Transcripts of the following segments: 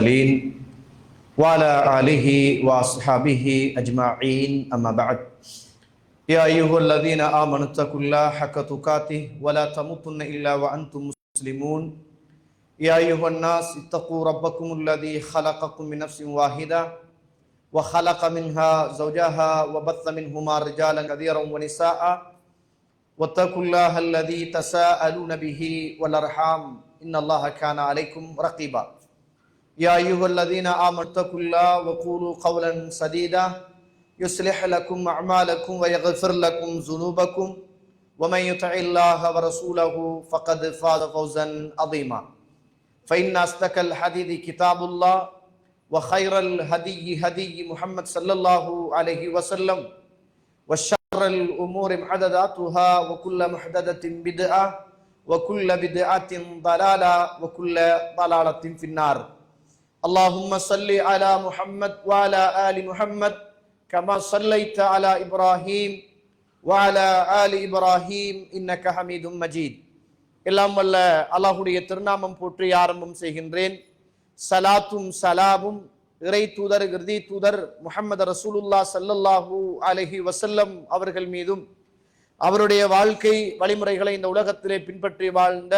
المرسلين وعلى آله وأصحابه أجمعين أما بعد يا أيها الذين آمنوا اتقوا الله حق تقاته ولا تموتن إلا وأنتم مسلمون يا أيها الناس اتقوا ربكم الذي خلقكم من نفس واحدة وخلق منها زوجها وبث منهما رجالا كثيرا ونساء واتقوا الله الذي تساءلون به والأرحام إن الله كان عليكم رقيبا يا أيها الذين آمنوا اتقوا الله وقولوا قولا سديدا يصلح لكم أعمالكم ويغفر لكم ذنوبكم ومن يطع الله ورسوله فقد فاز فوزا عظيما فإن أصدق الحديث كتاب الله وخير الهدي هدي محمد صلى الله عليه وسلم وشر الأمور محدثاتها وكل محدثة بدعة وكل بدعة ضلالة وكل ضلالة في النار اللهم صل على محمد وعلى آل محمد كما صليت على إبراهيم وعلى آل إبراهيم إنك حميد مجيد எல்லாம் வல்ல அல்லாஹ்வுடைய திருநாமம் போற்றி ஆரம்பம் செய்கின்றேன். சலாத்தும் சலாமும் இறை தூதர் இறுதி தூதர் முஹம்மது ரசூலுல்லாஹ் ஸல்லல்லாஹு அலைஹி வஸல்லம் அவர்கள் மீதும் அவருடைய வாழ்க்கை வழிமுறைகளை இந்த உலகத்திலே பின்பற்றி வாழ்ந்த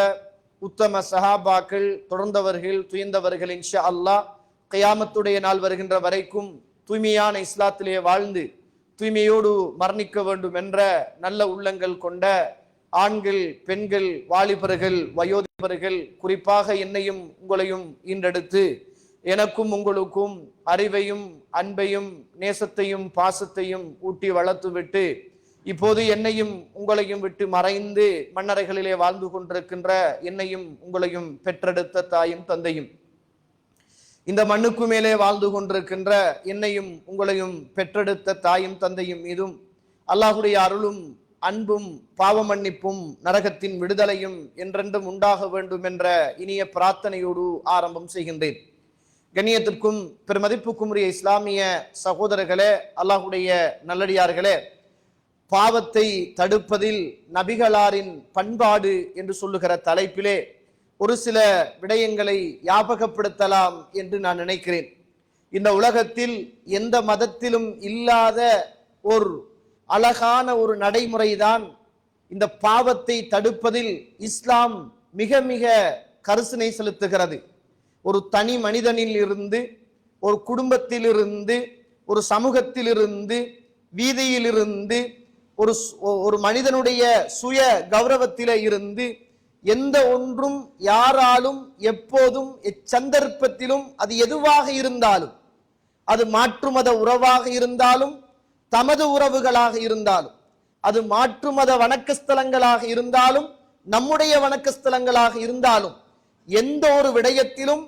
உத்தம சஹாபாக்கள், தொடர்ந்தவர்கள், துயர்ந்தவர்கள் இன்ஷா அல்லாஹ் கியாமத்துடைய நாள் வருகின்ற வரைக்கும் தூய்மையான இஸ்லாத்திலே வாழ்ந்து தூய்மையோடு மரணிக்க வேண்டும் என்ற நல்ல உள்ளங்கள் கொண்ட ஆண்கள், பெண்கள், வாலிபர்கள், வயோதிபர்கள், குறிப்பாக என்னையும் உங்களையும் ஈன்றெடுத்து எனக்கும் உங்களுக்கும் அறிவையும் அன்பையும் நேசத்தையும் பாசத்தையும் ஊட்டி வளர்த்துவிட்டு இப்போது என்னையும் உங்களையும் விட்டு மறைந்து மண்ணறைகளிலே வாழ்ந்து கொண்டிருக்கின்ற என்னையும் உங்களையும் பெற்றெடுத்த தாயும் தந்தையும், இந்த மண்ணுக்கு மேலே வாழ்ந்து கொண்டிருக்கின்ற என்னையும் உங்களையும் பெற்றெடுத்த தாயும் தந்தையும் மீதும் அல்லாஹ்வுடைய அருளும் அன்பும் பாவ மன்னிப்பும் நரகத்தின் விடுதலையும் என்றென்றும் உண்டாக வேண்டும் என்ற இனிய பிரார்த்தனையோடு ஆரம்பம் செய்கின்றேன். கண்ணியத்திற்கும் பெருமதிப்புக்கும் உரிய இஸ்லாமிய சகோதரர்களே, அல்லாஹ்வுடைய நல்லடியார்களே, பாவத்தை தடுப்பதில் நபிகளாரின் பண்பாடு என்று சொல்லுகிற தலைப்பிலே ஒரு சில விடயங்களை ஞாபகப்படுத்தலாம் என்று நான் நினைக்கிறேன். இந்த உலகத்தில் எந்த மதத்திலும் இல்லாத ஒரு அழகான ஒரு நடைமுறைதான் இந்த பாவத்தை தடுப்பதில் இஸ்லாம் மிக மிக கரிசனை செலுத்துகிறது. ஒரு தனி மனிதனில் இருந்து, ஒரு குடும்பத்திலிருந்து, ஒரு சமூகத்திலிருந்து, வீதியிலிருந்து, ஒரு மனிதனுடைய சுய கௌரவத்திலே இருந்து எந்த ஒன்றும் யாராலும் எப்போதும் எச்சந்தர்ப்பத்திலும் அது எதுவாக இருந்தாலும், அது மாற்று மத உறவாக இருந்தாலும், தமது உறவுகளாக இருந்தாலும், அது மாற்று மத வணக்கஸ்தலங்களாக இருந்தாலும், நம்முடைய வணக்கஸ்தலங்களாக இருந்தாலும், எந்த ஒரு விடயத்திலும்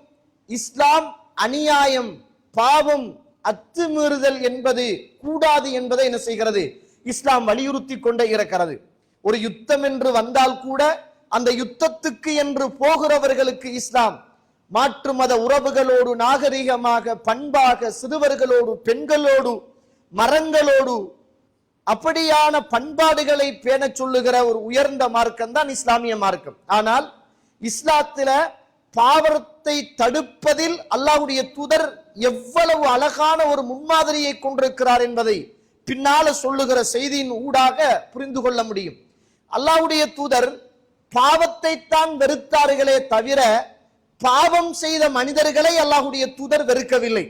இஸ்லாம் அநியாயம், பாவம், அத்துமீறுதல் என்பது கூடாது என்பதை என்ன செய்கிறது? இஸ்லாம் வலியுறுத்தி கொண்டே இருக்கிறது. ஒரு யுத்தம் என்று வந்தால் கூட அந்த யுத்தத்துக்கு என்று போகிறவர்களுக்கு இஸ்லாம் மாற்று மத உறவுகளோடு நாகரிகமாக, பண்பாக, சிறுவர்களோடு, பெண்களோடு, மரங்களோடு அப்படியான பண்பாடுகளை பேண சொல்லுகிற ஒரு உயர்ந்த மார்க்கம் தான் இஸ்லாமிய மார்க்கம். ஆனால் இஸ்லாத்தில பாவத்தை தடுப்பதில் அல்லாஹ்வுடைய தூதர் எவ்வளவு அழகான ஒரு முன்மாதிரியை கொண்டிருக்கிறார் என்பதை பின்னால சொல்லுகிற செய்தியின் ஊடாக புரிந்து கொள்ள முடியும். அல்லாஹ்வுடைய தூதர் பாவத்தை தான் வெறுத்தார்களே தவிர பாவம் செய்த மனிதர்களை அல்லாஹ்வுடைய தூதர் வெறுக்கவில்லை.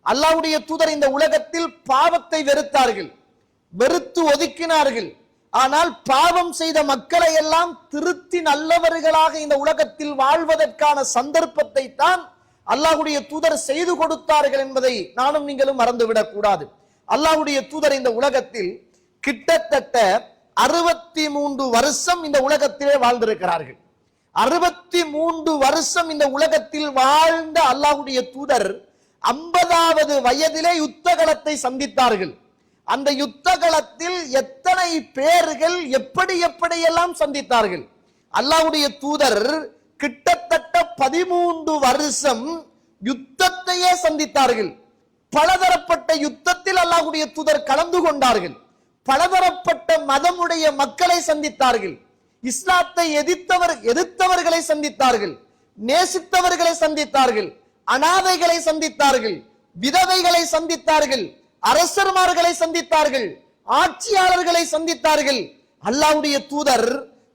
அல்லாஹ்வுடைய தூதர் இந்த உலகத்தில் பாவத்தை வெறுத்தார்கள், வெறுத்து ஒதுக்கினார்கள். ஆனால் பாவம் செய்த மக்களை எல்லாம் திருத்தி நல்லவர்களாக இந்த உலகத்தில் வாழ்வதற்கான சந்தர்ப்பத்தை தான் அல்லாஹ்வுடைய தூதர் செய்து கொடுத்தார்கள் என்பதை நானும் நீங்களும் மறந்துவிடக் கூடாது. அல்லாஹ்வுடைய தூதர் இந்த உலகத்தில் கிட்டத்தட்ட 63 வருஷம் இந்த உலகத்திலே வாழ்ந்திருக்கிறார்கள். 63 வருஷம் இந்த உலகத்தில் வாழ்ந்த அல்லாஹ்வுடைய தூதர் 50வது வயதிலே யுத்த களத்தை சந்தித்தார்கள். அந்த யுத்த களத்தில் எத்தனை பேர்கள் எப்படியெல்லாம் சந்தித்தார்கள்? அல்லாஹ்வுடைய தூதர் கிட்டத்தட்ட 13 வருஷம் யுத்தத்தையே சந்தித்தார்கள். பலதரப்பட்ட யுத்தத்தில் அல்லாஹ்வுடைய தூதர் கலந்து கொண்டார்கள். பலதரப்பட்ட மதமுடைய மக்களை சந்தித்தார்கள். இஸ்லாத்தை எதிர்த்தவர்களை சந்தித்தார்கள், நேசித்தவர்களை சந்தித்தார்கள். அனாதைகளை சந்தித்தார்கள், விதவைகளை சந்தித்தார்கள், அரசர்மார்களை சந்தித்தார்கள், ஆட்சியாளர்களை சந்தித்தார்கள். அல்லாஹ்வுடைய தூதர்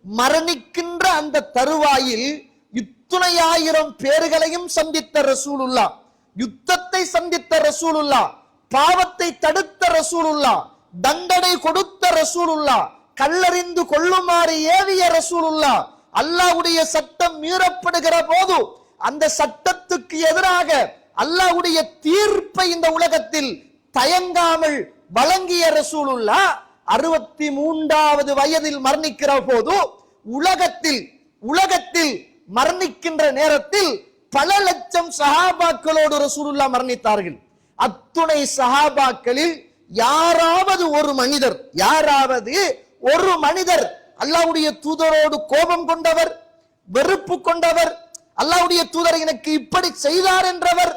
மரணிக்கின்ற அந்த தருவாயில் இத்துணை ஆயிரம் பேர்களையும் சந்தித்த ரசூலுல்லாஹ், யுத்தத்தை சந்தித்த ரசூலுல்லாஹ், பாவத்தை தடுத்த ரசூலுல்லாஹ், தண்டனை கொடுத்த ரசூலுல்லாஹ், கல்லறிந்து கொள்ளுமாறு ஏவிய ரசூலுல்லாஹ், அல்லாஹ்வுடைய சட்டம் மீறப்படுகிற போது அந்த சட்டத்துக்கு எதிராக அல்லாஹ்வுடைய தீர்ப்பை இந்த உலகத்தில் தயங்காமல் வழங்கிய ரசூலுல்லாஹ் 63வது வயதில் மரணிக்கிற போது உலகத்தில் மரணிக்கின்ற நேரத்தில் பல லட்சம் சஹாபாக்களோடு ரசூலுல்லாஹ் மரணித்தார்கள். அத்துணை சஹாபாக்களில் யாராவது ஒரு மனிதர் அல்லாஹ்வுடைய தூதரோடு கோபம் கொண்டவர், வெறுப்பு கொண்டவர், அல்லாஹ்வுடைய தூதர் எனக்கு இப்படி செய்தார் என்றவர்,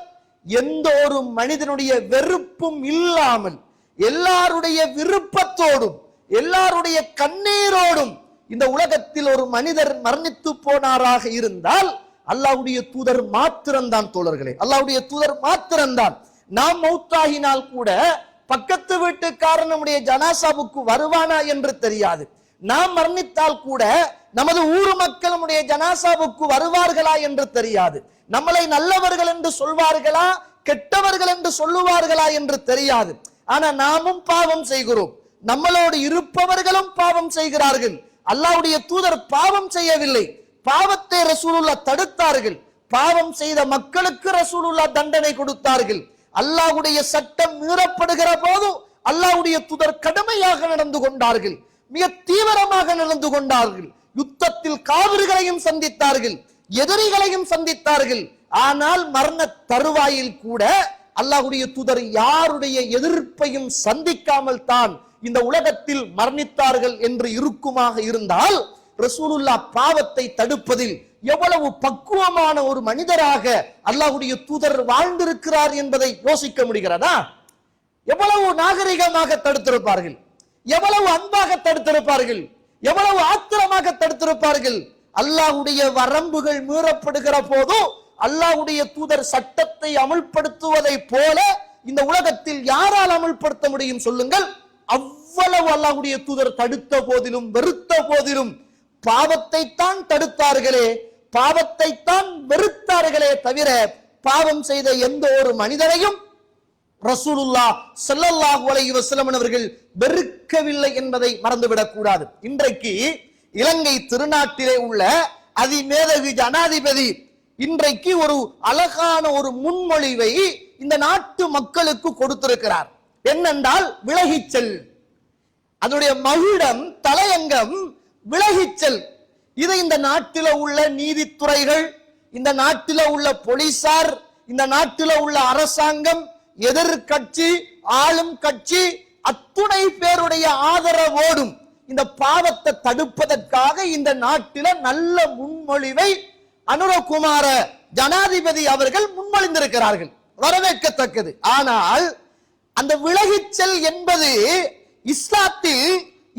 எந்த ஒரு மனிதனுடைய வெறுப்பும் இல்லாமல் எல்லாருடைய விருப்பத்தோடும் எல்லாருடைய கண்ணீரோடும் இந்த உலகத்தில் ஒரு மனிதர் மரணித்து போனாராக இருந்தால் அல்லாஹ்வுடைய தூதர் மாத்திரம்தான் தோழர்களே, அல்லாஹ்வுடைய தூதர் மாத்திரம்தான். நாம் மௌத்தாகினால் கூட பக்கத்து வீட்டுக்காரன் நம்முடைய ஜனாசாவுக்கு வருவானா என்று தெரியாது. நாம் மரணித்தால் கூட நமது ஊர் மக்கள் நம்முடைய ஜனாசாவுக்கு வருவார்களா என்று தெரியாது. நம்மளை நல்லவர்கள் என்று சொல்வார்களா, கெட்டவர்கள் என்று சொல்லுவார்களா என்று தெரியாது. ஆனா நாமும் பாவம் செய்கிறோம், நம்மளோடு இருப்பவர்களும் பாவம் செய்கிறார்கள். அல்லாஹ்வுடைய தூதர் பாவம் செய்யவில்லை, பாவத்தை ரசூலுல்லாஹ் தடுத்தார்கள். பாவம் செய்த மக்களுக்கு ரசூலுல்லாஹ் தண்டனை கொடுத்தார்கள். அல்லாஹ்வுடைய சட்டம் மீறப்படுகிற போது அல்லாஹ்வுடைய தூதர் கடுமையாக நடந்து கொண்டார்கள், மிக தீவிரமாக நடந்து கொண்டார்கள். யுத்தத்தில் காவிர்களையும் சந்தித்தார்கள், எதிரிகளையும் சந்தித்தார்கள். ஆனால் மரண தருவாயில் கூட அல்லாஹ்வுடைய தூதர் யாருடைய எதிர்ப்பையும் சந்திக்காமல் தான் இந்த உலகத்தில் மரணித்தார்கள் என்று இருக்குமாக இருந்தால் ரசூலுல்லாஹ் பாவத்தை தடுப்பதில் எவ்வளவு பக்குவமான ஒரு மனிதராக அல்லாஹ்வுடைய தூதர் வாழ்ந்திருக்கிறார் என்பதை யோசிக்க முடிகிறதா? எவ்வளவு நாகரிகமாக தடுத்திருப்பார்கள், எவ்வளவு அன்பாக தடுத்திருப்பார்கள், எவ்வளவு ஆத்திரமாக தடுத்திருப்பார்கள். அல்லாஹ்வுடைய வரம்புகள் மீறப்படுகிற போது அல்லாஹ்வுடைய தூதர் சட்டத்தை அமுல்படுத்துவதை போல இந்த உலகத்தில் யாரால் அமுல்படுத்த முடியும் சொல்லுங்கள்? அவ்வளவு அல்லாஹ்வுடைய தூதர் தடுத்த போதிலும் வெறுத்த போதிலும் பாவத்தை தான் தடுத்தார்களே, பாவத்தை தான் வெறுத்தார்களே தவிர பாவம் செய்த எந்த ஒரு மனிதனையும் ரசூலுல்லாஹ் ஸல்லல்லாஹு அலைஹி வஸல்லம் அவர்கள் வெறுக்கவில்லை என்பதை மறந்துவிடக் கூடாது. இன்றைக்கு இலங்கை திருநாட்டிலே உள்ள அதிமேதகு ஜனாதிபதி இன்றைக்கு ஒரு அழகான ஒரு முன்மொழிவை இந்த நாட்டு மக்களுக்கு கொடுத்திருக்கிறார். என்னென்றால் விலகிச்சல், அதனுடைய மகுடம் தலையங்கம் விலகிச்சல். இதை இந்த நாட்டில உள்ள நீதித்துறைகள், இந்த நாட்டில உள்ள போலீசார், இந்த நாட்டில உள்ள அரசாங்கம், எதிர்கட்சி, ஆளும் கட்சி அத்துணை பேருடைய ஆதரவோடும் இந்த பாவத்தை தடுப்பதற்காக இந்த நாட்டில நல்ல முன்மொழிவை அனுரகுமார ஜனாதிபதி அவர்கள் முன்மொழிந்திருக்கிறார்கள், வரவேற்கத்தக்கது. ஆனால் அந்த விலகிச்சல் என்பது இஸ்லாத்தில்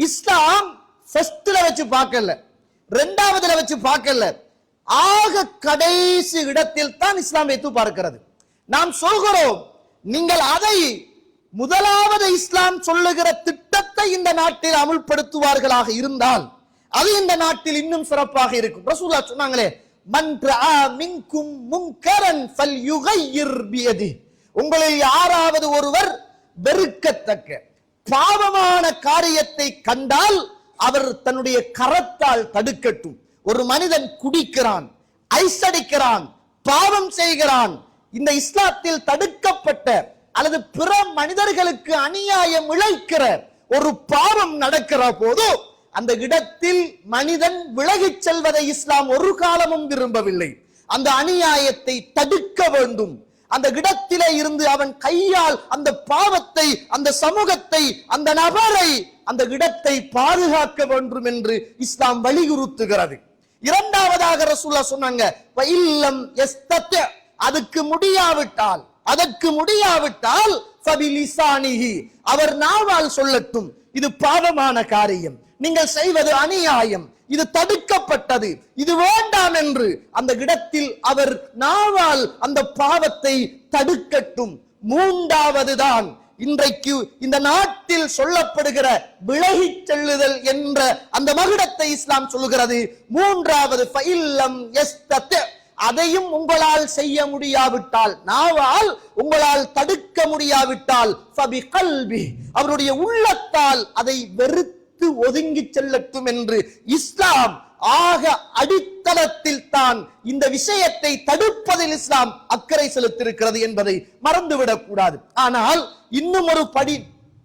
இஸ்லாம் ஃபர்ஸ்ட்ல வச்சு பார்க்கல, இரண்டாவதுல வச்சு பார்க்கல, ஆக கடைசி இடத்தில் தான் இஸ்லாம் வைத்து பார்க்கிறது. நாம் சொல்கிறோம், நீங்கள் அதை முதலாவது இஸ்லாம் சொல்லுகிற திட்டத்தை இந்த நாட்டில் அமுல்படுத்துவார்களாக இருந்தால் அது இந்த நாட்டில் இன்னும் சிறப்பாக இருக்கும். ரசூலுல்லாஹ் சொன்னாங்களே, மன் ரஆ மின்கும் முன்கரன் ஃபல்யுகையிர் பியதி, உங்களில் யாராவது ஒருவர் வெறுக்கத்தக்க பாவமான காரியத்தை கண்டால் அவர் தன்னுடைய கரத்தால் தடுக்கட்டும். ஒரு மனிதன் குடிக்கிறான், ஐஸ் அடிக்கிறான், பாவம் செய்கிறான், இந்த இஸ்லாத்தில் தடுக்கப்பட்ட அல்லது பிற மனிதர்களுக்கு அநியாயம் இழைக்கிற ஒரு பாவம் நடக்கிற போது அந்த இடத்தில் மனிதன் விலகிச் செல்வதை இஸ்லாம் ஒரு காலமும் விரும்பவில்லை. அந்த அநியாயத்தை தடுக்க வேண்டும். அந்த இடத்திலே இருந்து அவன் கையால் அந்த பாவத்தை, அந்த சமூகத்தை, அந்த நபரை, அந்த இடத்தை பாதுகாக்க வேண்டும் என்று இஸ்லாம் வலியுறுத்துகிறது. இரண்டாவதாக ரசூலுல்லாஹ் சொன்னாங்க, வஇல்லம் யஸ்தத்தி, அதற்கு முடியாவிட்டால் ஃபபிலிசானிஹி, அவர் நாவால் சொல்லட்டும் இது பாவமான காரியம், நீங்கள் செய்வது அநியாயம், இது தடுக்கப்பட்டது, இது வேண்டாம் என்று அந்த இடத்தில் அவர் நாவால் அந்த பாவத்தை தடுக்கட்டும். மூன்றாவதுதான் இன்றைக்கு இந்த நாட்டில் சொல்லப்படுகிற விலகிச் செல்லுதல் என்ற அந்த மகுடத்தை இஸ்லாம் சொல்லுகிறது. மூன்றாவது அதையும் உங்களால் செய்ய முடியாவிட்டால், நாவால் உங்களால் தடுக்க முடியாவிட்டால், அவருடைய உள்ளத்தால் அதை வெறுத்து ஒதுங்கி செல்லட்டும் என்று இஸ்லாம் ஆக அடித்தளத்தில் தான் இந்த விஷயத்தை தடுப்பதில் இஸ்லாம் அக்கறை செலுத்தியிருக்கிறது என்பதை மறந்துவிடக் கூடாது. ஆனால் இன்னும் ஒரு படி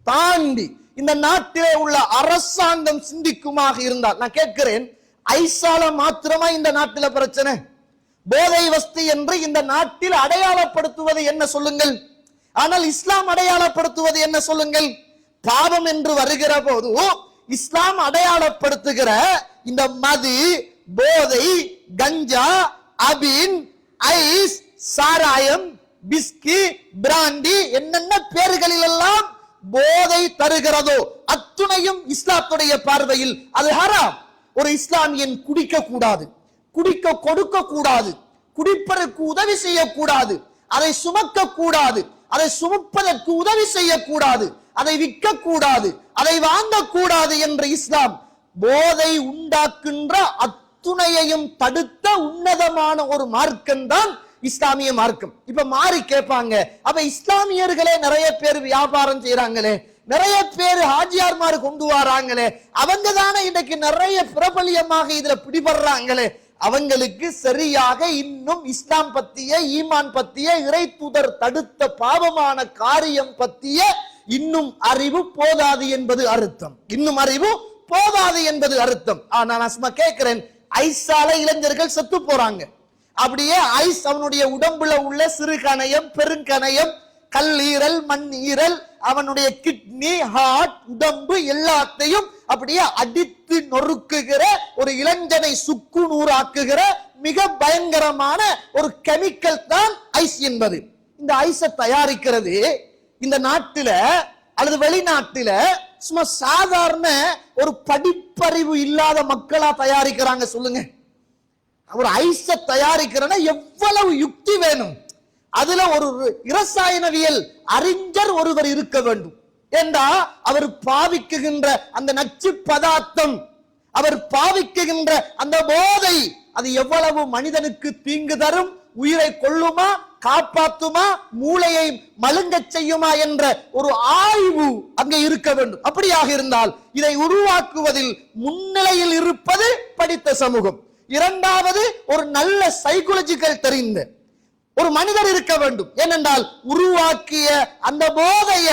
தாண்டி இந்த நாட்டிலே உள்ள அரசாங்கம் சிந்திக்குமாக இருந்தால், நான் கேட்கிறேன், ஐசால மாத்திரமா இந்த நாட்டில பிரச்சனை? போதை வஸ்து என்று இந்த நாட்டில் அடையாளப்படுத்துவது என்ன சொல்லுங்கள்? ஆனால் இஸ்லாம் அடையாளப்படுத்துவது என்ன சொல்லுங்கள்? பாவம் என்று வருகிற போது இஸ்லாம் அடையாளப்படுத்துகிற இந்த மது, போதை, கஞ்சா, அபின், ஐஸ், சாராயம், பிஸ்கி, பிராண்டி, என்னென்ன பேர்களில் எல்லாம் போதை தருகிறதோ அத்துணையும் இஸ்லாத்துடைய பார்வையில் அது ஹராம். ஒரு இஸ்லாமியன் குடிக்க கூடாது, குடிக்க கொடுக்க கூடாது, குடிப்பதற்கு உதவி செய்யக்கூடாது, அதை சுமக்க கூடாது, அதை சுமப்பதற்கு உதவி செய்யக்கூடாது, அதை விற்க கூடாது, அதை வாங்கக்கூடாது என்று இஸ்லாம் போதை உண்டாக்குகின்ற அத்துணையையும் தடுத்த உன்னதமான ஒரு மார்க்கம் தான் இஸ்லாமிய மார்க்கம். இப்ப மாறி கேட்பாங்க, அப்ப இஸ்லாமியர்களே நிறைய பேர் வியாபாரம் செய்யறாங்களே, நிறைய பேர் ஹாஜியார்மாரு கொண்டு வராங்களே, அவங்க தானே இன்னைக்கு நிறைய பிரபலியமாக இதுல பிடிபடுறாங்களே, அவங்களுக்கு சரியாக இன்னும் இஸ்லாம் பத்திய, ஈமான் பத்திய, இறை தூதர் தடுத்த பாவமான காரியம் பத்திய இன்னும் அறிவு போதாது என்பது அர்த்தம். இன்னும் அறிவு போதாது என்பது அர்த்தம். ஆனா நான் சும்மா கேட்கிறேன், ஐஸால இளைஞர்கள் செத்து போறாங்க. அப்படியே ஐஸ் அவனுடைய உடம்புல உள்ள சிறுகணையம், பெருங்கணையம், கல்லீரல், மண்ணீரல், அவனுடைய கிட்னி, ஹார்ட், உடம்பு எல்லாத்தையும் அப்படியே அடித்து நொறுக்குகிற ஒரு இளைஞனை சுக்கு நூறாக்குகிற மிக பயங்கரமான ஒரு கெமிக்கல் தான் ஐஸ் என்பது. இந்த ஐஸை தயாரிக்கிறது இந்த நாட்டில அல்லது வெளிநாட்டில சும்மா சாதாரண ஒரு படிப்பறிவு இல்லாத மக்களா தயாரிக்கிறாங்க சொல்லுங்க. ஒரு ஐஸை தயாரிக்கிறனா எவ்வளவு யுக்தி வேணும். அதுல ஒரு இரசாயனவியல் அறிஞர் ஒருவர் இருக்க வேண்டும். ஏண்டா அவர் பாவிக்குகின்ற அந்த நச்சு பதார்த்தம், அவர் பாவிக்குகின்ற அந்த போதை, அது எவ்வளவு மனிதனுக்கு தீங்கு தரும், உயிரை கொள்ளுமா, காப்பாத்துமா, மூளையை மழுங்க செய்யுமா என்ற ஒரு ஆய்வு அங்கே இருக்க வேண்டும். அப்படியாக இருந்தால் இதை உருவாக்குவதில் முன்னிலையில் இருப்பது படித்த சமூகம். இரண்டாவது, ஒரு நல்ல சைக்காலஜிக்கல் தெரிந்த ஒரு மனிதர் இருக்க வேண்டும். ஏனென்றால் உருவாக்கிய அந்த போதைய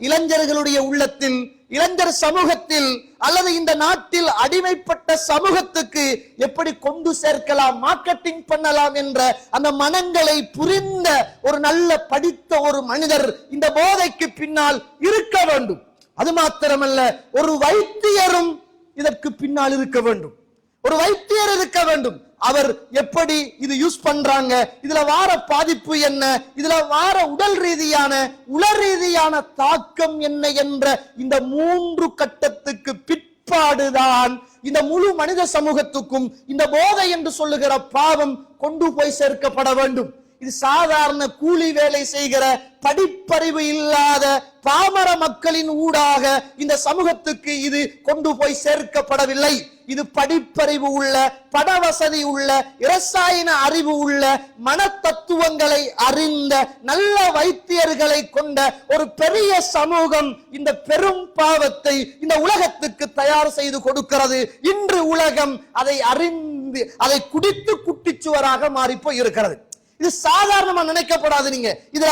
இளைஞர்களுடைய உள்ளத்தில், இளைஞர் சமூகத்தில் அல்லது இந்த நாட்டில் அடிமைப்பட்ட சமூகத்துக்கு எப்படி கொண்டு சேர்க்கலாம், மார்க்கெட்டிங் பண்ணலாம் என்ற அந்த மனங்களை புரிந்த ஒரு நல்ல படித்த ஒரு மனிதர் இந்த போதைக்கு பின்னால் இருக்க வேண்டும். அது மாத்திரமல்ல, ஒரு வைத்தியரும் இதற்கு பின்னால் இருக்க வேண்டும். ஒரு வைத்தியர் இருக்க வேண்டும். அவர் எப்படி இது யூஸ் பண்றாங்க, இதுல வார பாதிப்பு என்ன, இதுல வார உடல் ரீதியான உள ரீதியான தாக்கம் என்ன என்ற இந்த மூன்று கட்டத்துக்கு பிற்பாடுதான் இந்த முழு மனித சமூகத்துக்கும் இந்த போதை என்று சொல்லுகிற பாவம் கொண்டு போய் சேர்க்கப்பட வேண்டும். இது சாதாரண கூலி வேலை செய்கிற படிப்பறிவு இல்லாத பாமர மக்களின் ஊடாக இந்த சமூகத்துக்கு இது கொண்டு போய் சேர்க்கப்படவில்லை. இது படிப்பறிவு உள்ள, பணவசதி உள்ள, இரசாயன அறிவு உள்ள, மன தத்துவங்களை அறிந்த நல்ல வைத்தியர்களை கொண்ட ஒரு பெரிய சமூகம் இந்த பெரும் பாவத்தை இந்த உலகத்துக்கு தயார் செய்து கொடுக்கிறது. இன்று உலகம் அதை அறிந்து அதை குடித்து குட்டிச்சுவராக மாறி போய் இருக்கிறது. இது சாதாரணமா நினைக்கப்படாது. நீங்க இதுல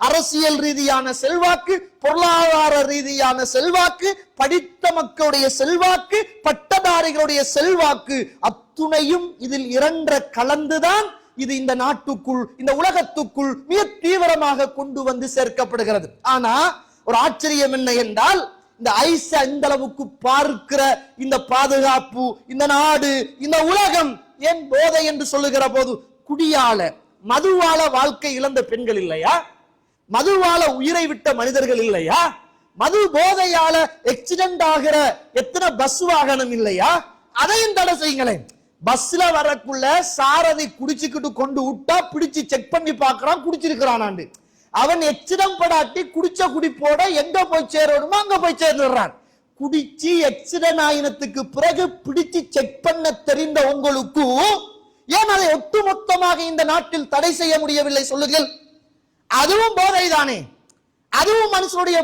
அரசியல் ரீதியான செல்வாக்கு, பொருளாதார ரீதியான செல்வாக்கு, படித்த மக்களுடைய செல்வாக்கு, பட்டதாரிகளுடைய செல்வாக்கு அத்துணையும் இதில் இரண்ட கலந்துதான் இது இந்த நாட்டுக்குள், இந்த உலகத்துக்குள் மிக தீவிரமாக கொண்டு வந்து சேர்க்கப்படுகிறது. ஆனா ஒரு ஆச்சரியம் என்ன என்றால், இந்த ஐஸ இந்த அளவுக்கு பார்க்கிற இந்த பாதுகாப்பு, இந்த நாடு, இந்த உலகம் ஏன் போதை என்று சொல்லுகிற போது குடியால, மதுவால வாழ்க்கை இழந்த பெண்கள் இல்லையா? மதுவால உயிரை விட்ட மனிதர்கள் இல்லையா? மது போதையால ஆக்சிடென்ட் ஆகிற எத்தனை பஸ் வாகனம் இல்லையா, அதையும் தடை செய்யுங்களேன். பஸ்ல வரக்குள்ள சாரதி குடிச்சுக்கிட்டு கொண்டு விட்டா பிடிச்சு செக் பண்ணி பாக்குறான் குடிச்சிருக்கிறான். அவன் எச்சிடம் படாட்டி குடிச்ச குடிப்போட எங்க போய் சேரணுமோ அங்க போய் சேர்ந்துடுறான். குடிச்சு எக்ஸிடென்ட் ஆயினத்துக்கு பிறகு பிடிச்சு செக் பண்ண தெரிந்த உங்களுக்கு ஏன் அதை ஒட்டுமொத்தமாக இந்த நாட்டில் தடை செய்ய முடியவில்லை சொல்லுங்கள்? அதுவும் போதைதானே, அதுவும் மனுஷனுடைய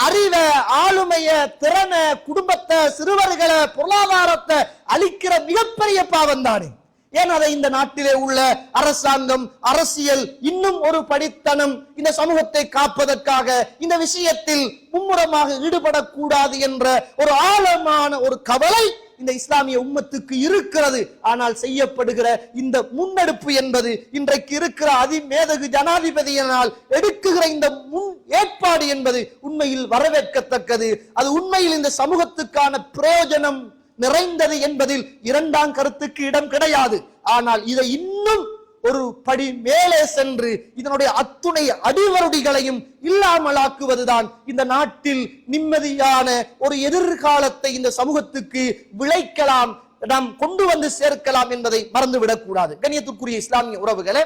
அறிவை, ஆளுமைய, திறனை, குடும்பத்தை, சிறுவர்களை, பொருளாதாரத்தை அழிக்கிற மிகப்பெரிய பாவம் தானே. ஏன் அதை இந்த நாட்டிலே உள்ள அரசாங்கம், அரசியல் இன்னும் ஒரு படித்தனம் இந்த சமூகத்தை காப்பதற்காக இந்த விஷயத்தில் மும்முரமாக ஈடுபடக்கூடாது என்ற ஒரு ஆழமான ஒரு கவலை இந்த இஸ்லாமிய உம்மத்துக்கு இருக்கிறது. ஆனால் செய்யப்படுகிற இந்த முன்னெடுப்பு என்பது இன்றைக்கு இருக்கிற அதிமேதகு ஜனாதிபதியினால் எடுக்குகிற இந்த முன் ஏற்பாடு என்பது உண்மையில் வரவேற்கத்தக்கது. அது உண்மையில் இந்த சமூகத்துக்கான பிரயோஜனம் நிறைந்தது என்பதில் இரண்டாம் கருத்துக்கு இடம் கிடையாது. ஆனால் இதை இன்னும் ஒரு படி மேலே சென்று இதனுடைய அத்துணை அடிவருடிகளையும் இல்லாமலாக்குவதுதான் இந்த நாட்டில் நிம்மதியான ஒரு எதிர்காலத்தை இந்த சமூகத்துக்கு விளைக்கலாம், நாம் கொண்டு வந்து சேர்க்கலாம் என்பதை மறந்துவிடக் கூடாது. கண்ணியத்துக்குரிய இஸ்லாமிய உறவுகளே,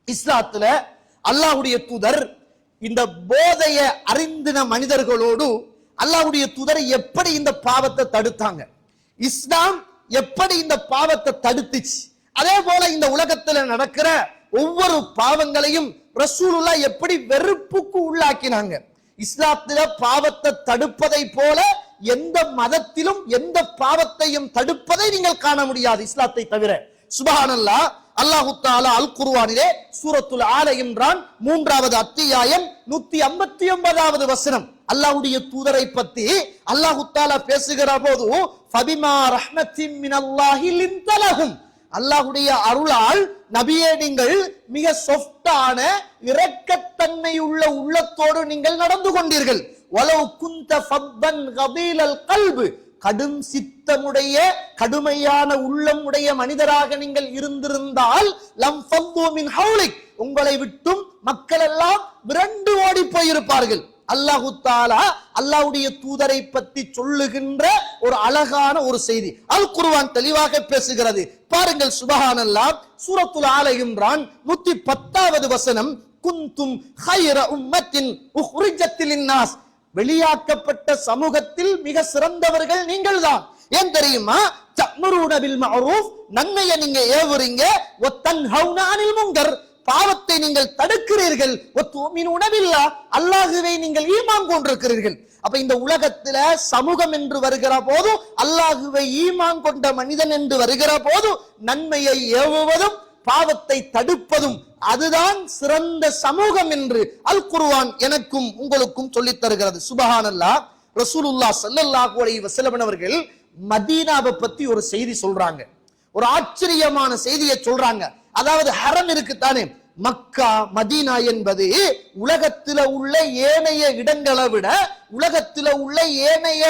இஸ்லாத்துல அல்லாஹ்வுடைய தூதர் இந்த போதைய அறிந்தின மனிதர்களோடு அல்லாஹ்வுடைய தூதர் எப்படி இந்த பாவத்தை தடுத்தாங்க, இஸ்லாம் எப்படி இந்த பாவத்தை தடுத்துச்சு, அதே போல இந்த உலகத்துல நடக்கிற ஒவ்வொரு பாவங்களையும் ரசூலுல்லாஹ் எப்படி வெறுப்புக்கு உள்ளாக்கினாங்க. இஸ்லாத்துல பாவத்தை தடுப்பதை போல எந்த மதத்திலும் எந்த பாவத்தையும் தடுப்பதை நீங்கள் காண முடியாது இஸ்லாத்தை தவிர. சுப்ஹானல்லாஹ். அல்லாஹு தஆலா அல் குர்ஆனிலே சூரத்துல் ஆல இம்ரான் 3வது அத்தியாயம் 159வது வசனம் அல்லாஹ்வுடைய தூதரை பத்தி அல்லாஹு தஆலா பேசுகிற போது ஃபபிமா ரஹ்மத்தின் மினல்லாஹி லின்தலஹும், அல்லாஹ்வுடைய அருளால் நபியே நீங்கள் மிக சொஃப்டான இரக்கத்தன்மை உள்ள உள்ளத்தோடு நீங்கள் நடந்து கொண்டீர்கள். வலவ் குந்த ஃபப்பன் கபீலல் கல்பு, கடும் சித்தமுடைய கடுமையான உள்ளம் உடைய மனிதராக நீங்கள் இருந்திருந்தால் லம் ஃபந்து மின் ஹவுலிக், உங்களை விட்டும் மக்கள் எல்லாம் விரண்டு ஓடி போயிருப்பார்கள். அல்லாஹு தஆலா அல்லாஹ்வுடைய தூதரை பற்றி சொல்லுகின்ற ஒரு அழகான ஒரு செய்தி அல் குர்ஆன் தெளிவாக பேசுகிறது. பாருங்கள், சுப்ஹானல்லாஹ். சூரத்துல் ஆல இம்ரான் 110வது வசனம், குந்தும் ஹைர உம்மத்தின் உஹ்ரிஜத் லின்னாஸ், வெளியாக்கப்பட்ட சமூகத்தில் மிக சிறந்தவர்கள் நீங்கள் தான். ஏன் தெரியுமா? தஅமுருன பில் மஅரூஃப், நன்மையை நீங்க ஏவுறீங்க, வ தன்ஹவுன அனில் முன்கர், பாவத்தை நீங்கள் தடுக்கிறீர்கள், வ துமினுன பில்லாஹ், அல்லாஹ்வை நீங்கள் ஈமான் கொண்டிருக்கிறீர்கள். அப்ப இந்த உலகத்துல சமூகம் என்று வருகிற போது, அல்லாஹ்வை ஈமான் கொண்ட மனிதன் என்று வருகிற போது, நன்மையை ஏவுவதும் பாவத்தை தடுப்பதும் அதுதான் சிறந்த சமூகம் என்று அல் குர்ஆன் எனக்கும் உங்களுக்கும் சொல்லித் தருகிறது. சுப்ஹானல்லாஹ். ரசூலுல்லாஹ் ஸல்லல்லாஹு அலைஹி வஸல்லம் அவர்கள் மதீனாவை பத்தி ஒரு செய்தி சொல்றாங்க, ஒரு ஆச்சரியமான செய்தியை சொல்றாங்க. அதாவது ஹரம் இருக்குத்தானே, மக்கா மதீனா என்பது உலகத்தில உள்ள ஏனைய இடங்களை விட, உலகத்தில உள்ள ஏனைய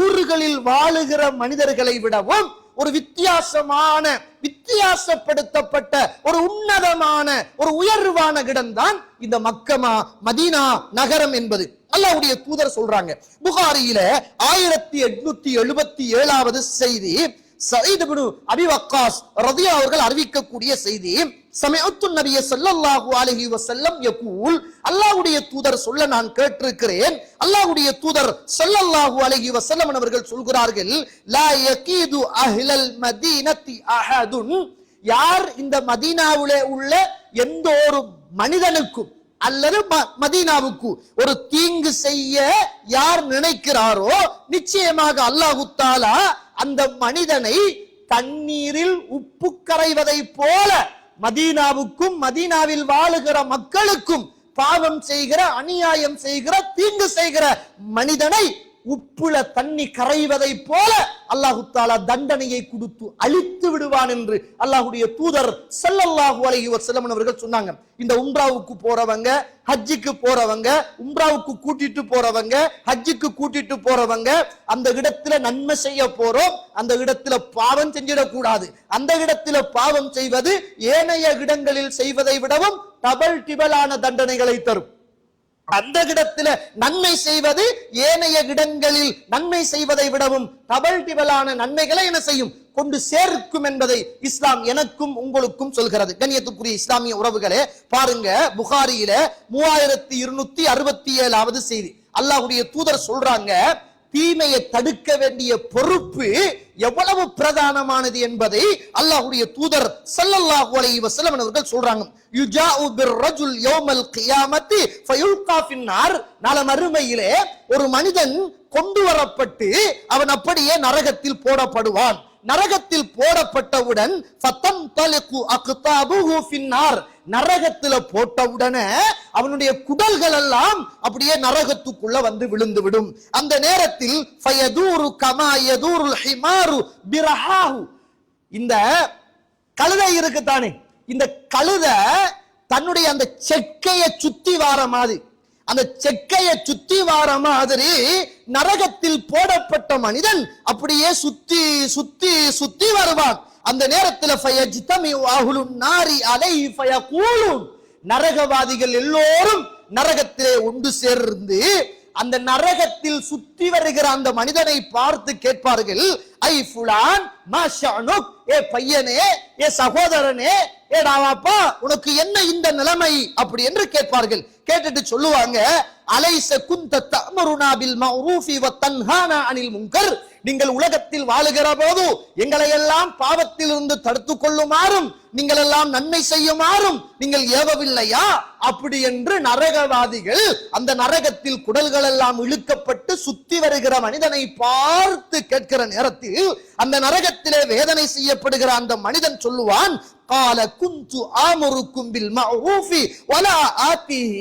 ஊர்களில் வாழுகிற மனிதர்களை விடவும் ஒரு வித்தியாசமான, வித்தியாசப்படுத்தப்பட்ட ஒரு உன்னதமான ஒரு உயர்வான இடம்தான் இந்த மக்கமா மதீனா நகரம் என்பது அல்லாஹ்வுடைய தூதர் சொல்றாங்க. புகாரியில 1877வது செய்தி, சயீத் இப்னு அபி வக்காஸ் ரலியல்லாஹு அவர்கள் அறிவிக்கக்கூடிய செய்தி, சமஅத்து நபிய ஸல்லல்லாஹு அலைஹி வஸல்லம் யகூல், அல்லாஹ்வுடைய தூதர் சொல்ல நான் கேட்டிருக்கிறேன். அல்லாஹ்வுடைய தூதர் ஸல்லல்லாஹு அலைஹி வஸல்லம் அவர்கள் சொல்கிறார்கள், லா யகீது அஹ்லல் மதீனத்தி அஹதுன், யார் இந்த மதீனாவிலே உள்ள எந்த ஒரு மனிதனுக்கும் அல்லது மதீனாவுக்கு ஒரு தீங்கு செய்ய யார் நினைக்கிறாரோ, நிச்சயமாக அல்லாஹு தஆலா அந்த மனிதனை தண்ணீரில் உப்பு கரைவதை போல மதீனாவுக்கும் மதீனாவில் வாழுகிற மக்களுக்கும் பாவம் செய்கிற, அநியாயம் செய்கிற, தீங்கு செய்கிற மனிதனை உப்புல தண்ணி கரைவதை போல அல்லாஹு தஆலா தண்டனையை கொடுத்து அழித்து விடுவான் என்று அல்லாஹ்வுடைய தூதர் ஸல்லல்லாஹு அலைஹி வஸல்லம் அவர்கள் சொன்னாங்க. இந்த உம்ராவுக்கு போறவங்க, ஹஜ்ஜுக்கு போறவங்க, உம்ராவுக்கு கூட்டிட்டு போறவங்க, ஹஜ்ஜுக்கு கூட்டிட்டு போறவங்க, அந்த இடத்துல நன்மை செய்ய போறோம், அந்த இடத்துல பாவம் செஞ்சிடக்கூடாது. அந்த இடத்துல பாவம் செய்வது ஏனைய இடங்களில் செய்வதை விடவும் டபுள் டிபலான தண்டனைகளை தரும். அந்த இடத்துல நன்மை செய்வது ஏனைய இடங்களில் நன்மை செய்வதை விடவும் டபுள் டிபலான நன்மைகளை என்ன செய்யும், கொண்டு சேர்க்கும் என்பதை இஸ்லாம் எனக்கும் உங்களுக்கும் சொல்கிறது. கண்ணியத்துக்குரிய இஸ்லாமிய உறவுகளே, பாருங்க, புகாரியில 3267வது செய்தி. அல்லாஹ்வுடைய தூதர் சொல்றாங்க, தீமையை தடுக்க வேண்டிய பொறுப்பு எவ்வளவு பிரதானமானது என்பதை அல்லாஹ்வுடைய தூதர் ஸல்லல்லாஹு அலைஹி வஸல்லம் அவர்கள் சொல்றாங்க. யுஜாஉ பிர்ரஜுல் யௌமல் கியாமத்தி ஃபயுல்கா ஃபின்னார். நாளை மறுமையிலே ஒரு மனிதன் கொண்டு வரப்பட்டு அவன் அப்படியே நரகத்தில் போடப்படுவான். நரகத்தில் போடப்பட்டவுடன் ஃபதன்தலிகு அக்தாபுஹு ஃபின்னார். நரகத்துல போட்டவுடனே அவனுடைய குடல்கள் எல்லாம் அப்படியே நரகத்துக்குள்ள வந்து விழுந்து விடும். அந்த நேரத்தில் ஃபயதூரு கமா யதூருல் ஹிமாரு பிரஹாஹு. இந்த கழுதை இருக்குதானே, இந்த கழுதை தன்னுடைய அந்த செக்கையை சுத்தி வார மாதிரி, அந்த செக்கையை சுத்தி வார மாதிரி நரகத்தில் போடப்பட்ட மனிதன் அப்படியே சுத்தி சுத்தி சுத்தி வருவான். அந்த நேரத்தில் நரகவாதிகள் எல்லோரும் நரகத்திலே ஒன்று சேர்ந்து அந்த நரகத்தில் சுத்தி வருகிற அந்த மனிதனை பார்த்து கேட்பார்கள், ஐ ஃபுலான் மாஷானுக், ஏ பையனே, ஏ சகோதரனே, ஏ டாவாப்பா, உனக்கு என்ன இந்த நிலைமை அப்படி என்று கேட்பார்கள். கேட்டுட்டு சொல்லுவாங்க, அலைஸ குன்த தஅமுருனா பில் மஅரூஃபி வ தன்ஹானா அனில் முன்கர். நீங்கள் உலகத்தில் வாழுகிற போது எங்களை எல்லாம் பாவத்திலிருந்து தடுத்துக் கொள்ளுமாறும் நீங்கள் எல்லாம் நன்மை செய்யுமாறும் நீங்கள் ஏவவில்லையா அப்படி என்று நரகவாதிகள் அந்த நரகத்தில் குடல்கள் எல்லாம் இழுக்கப்பட்டு சுத்தி வருகிற மனிதனை பார்த்து கேட்கிற நேரத்தில் அந்த நரகத்திலே வேதனை செய்யப்படுகிற அந்த மனிதன் சொல்லுவான், قال كنت آمركم بالمعروف ولا آتيه.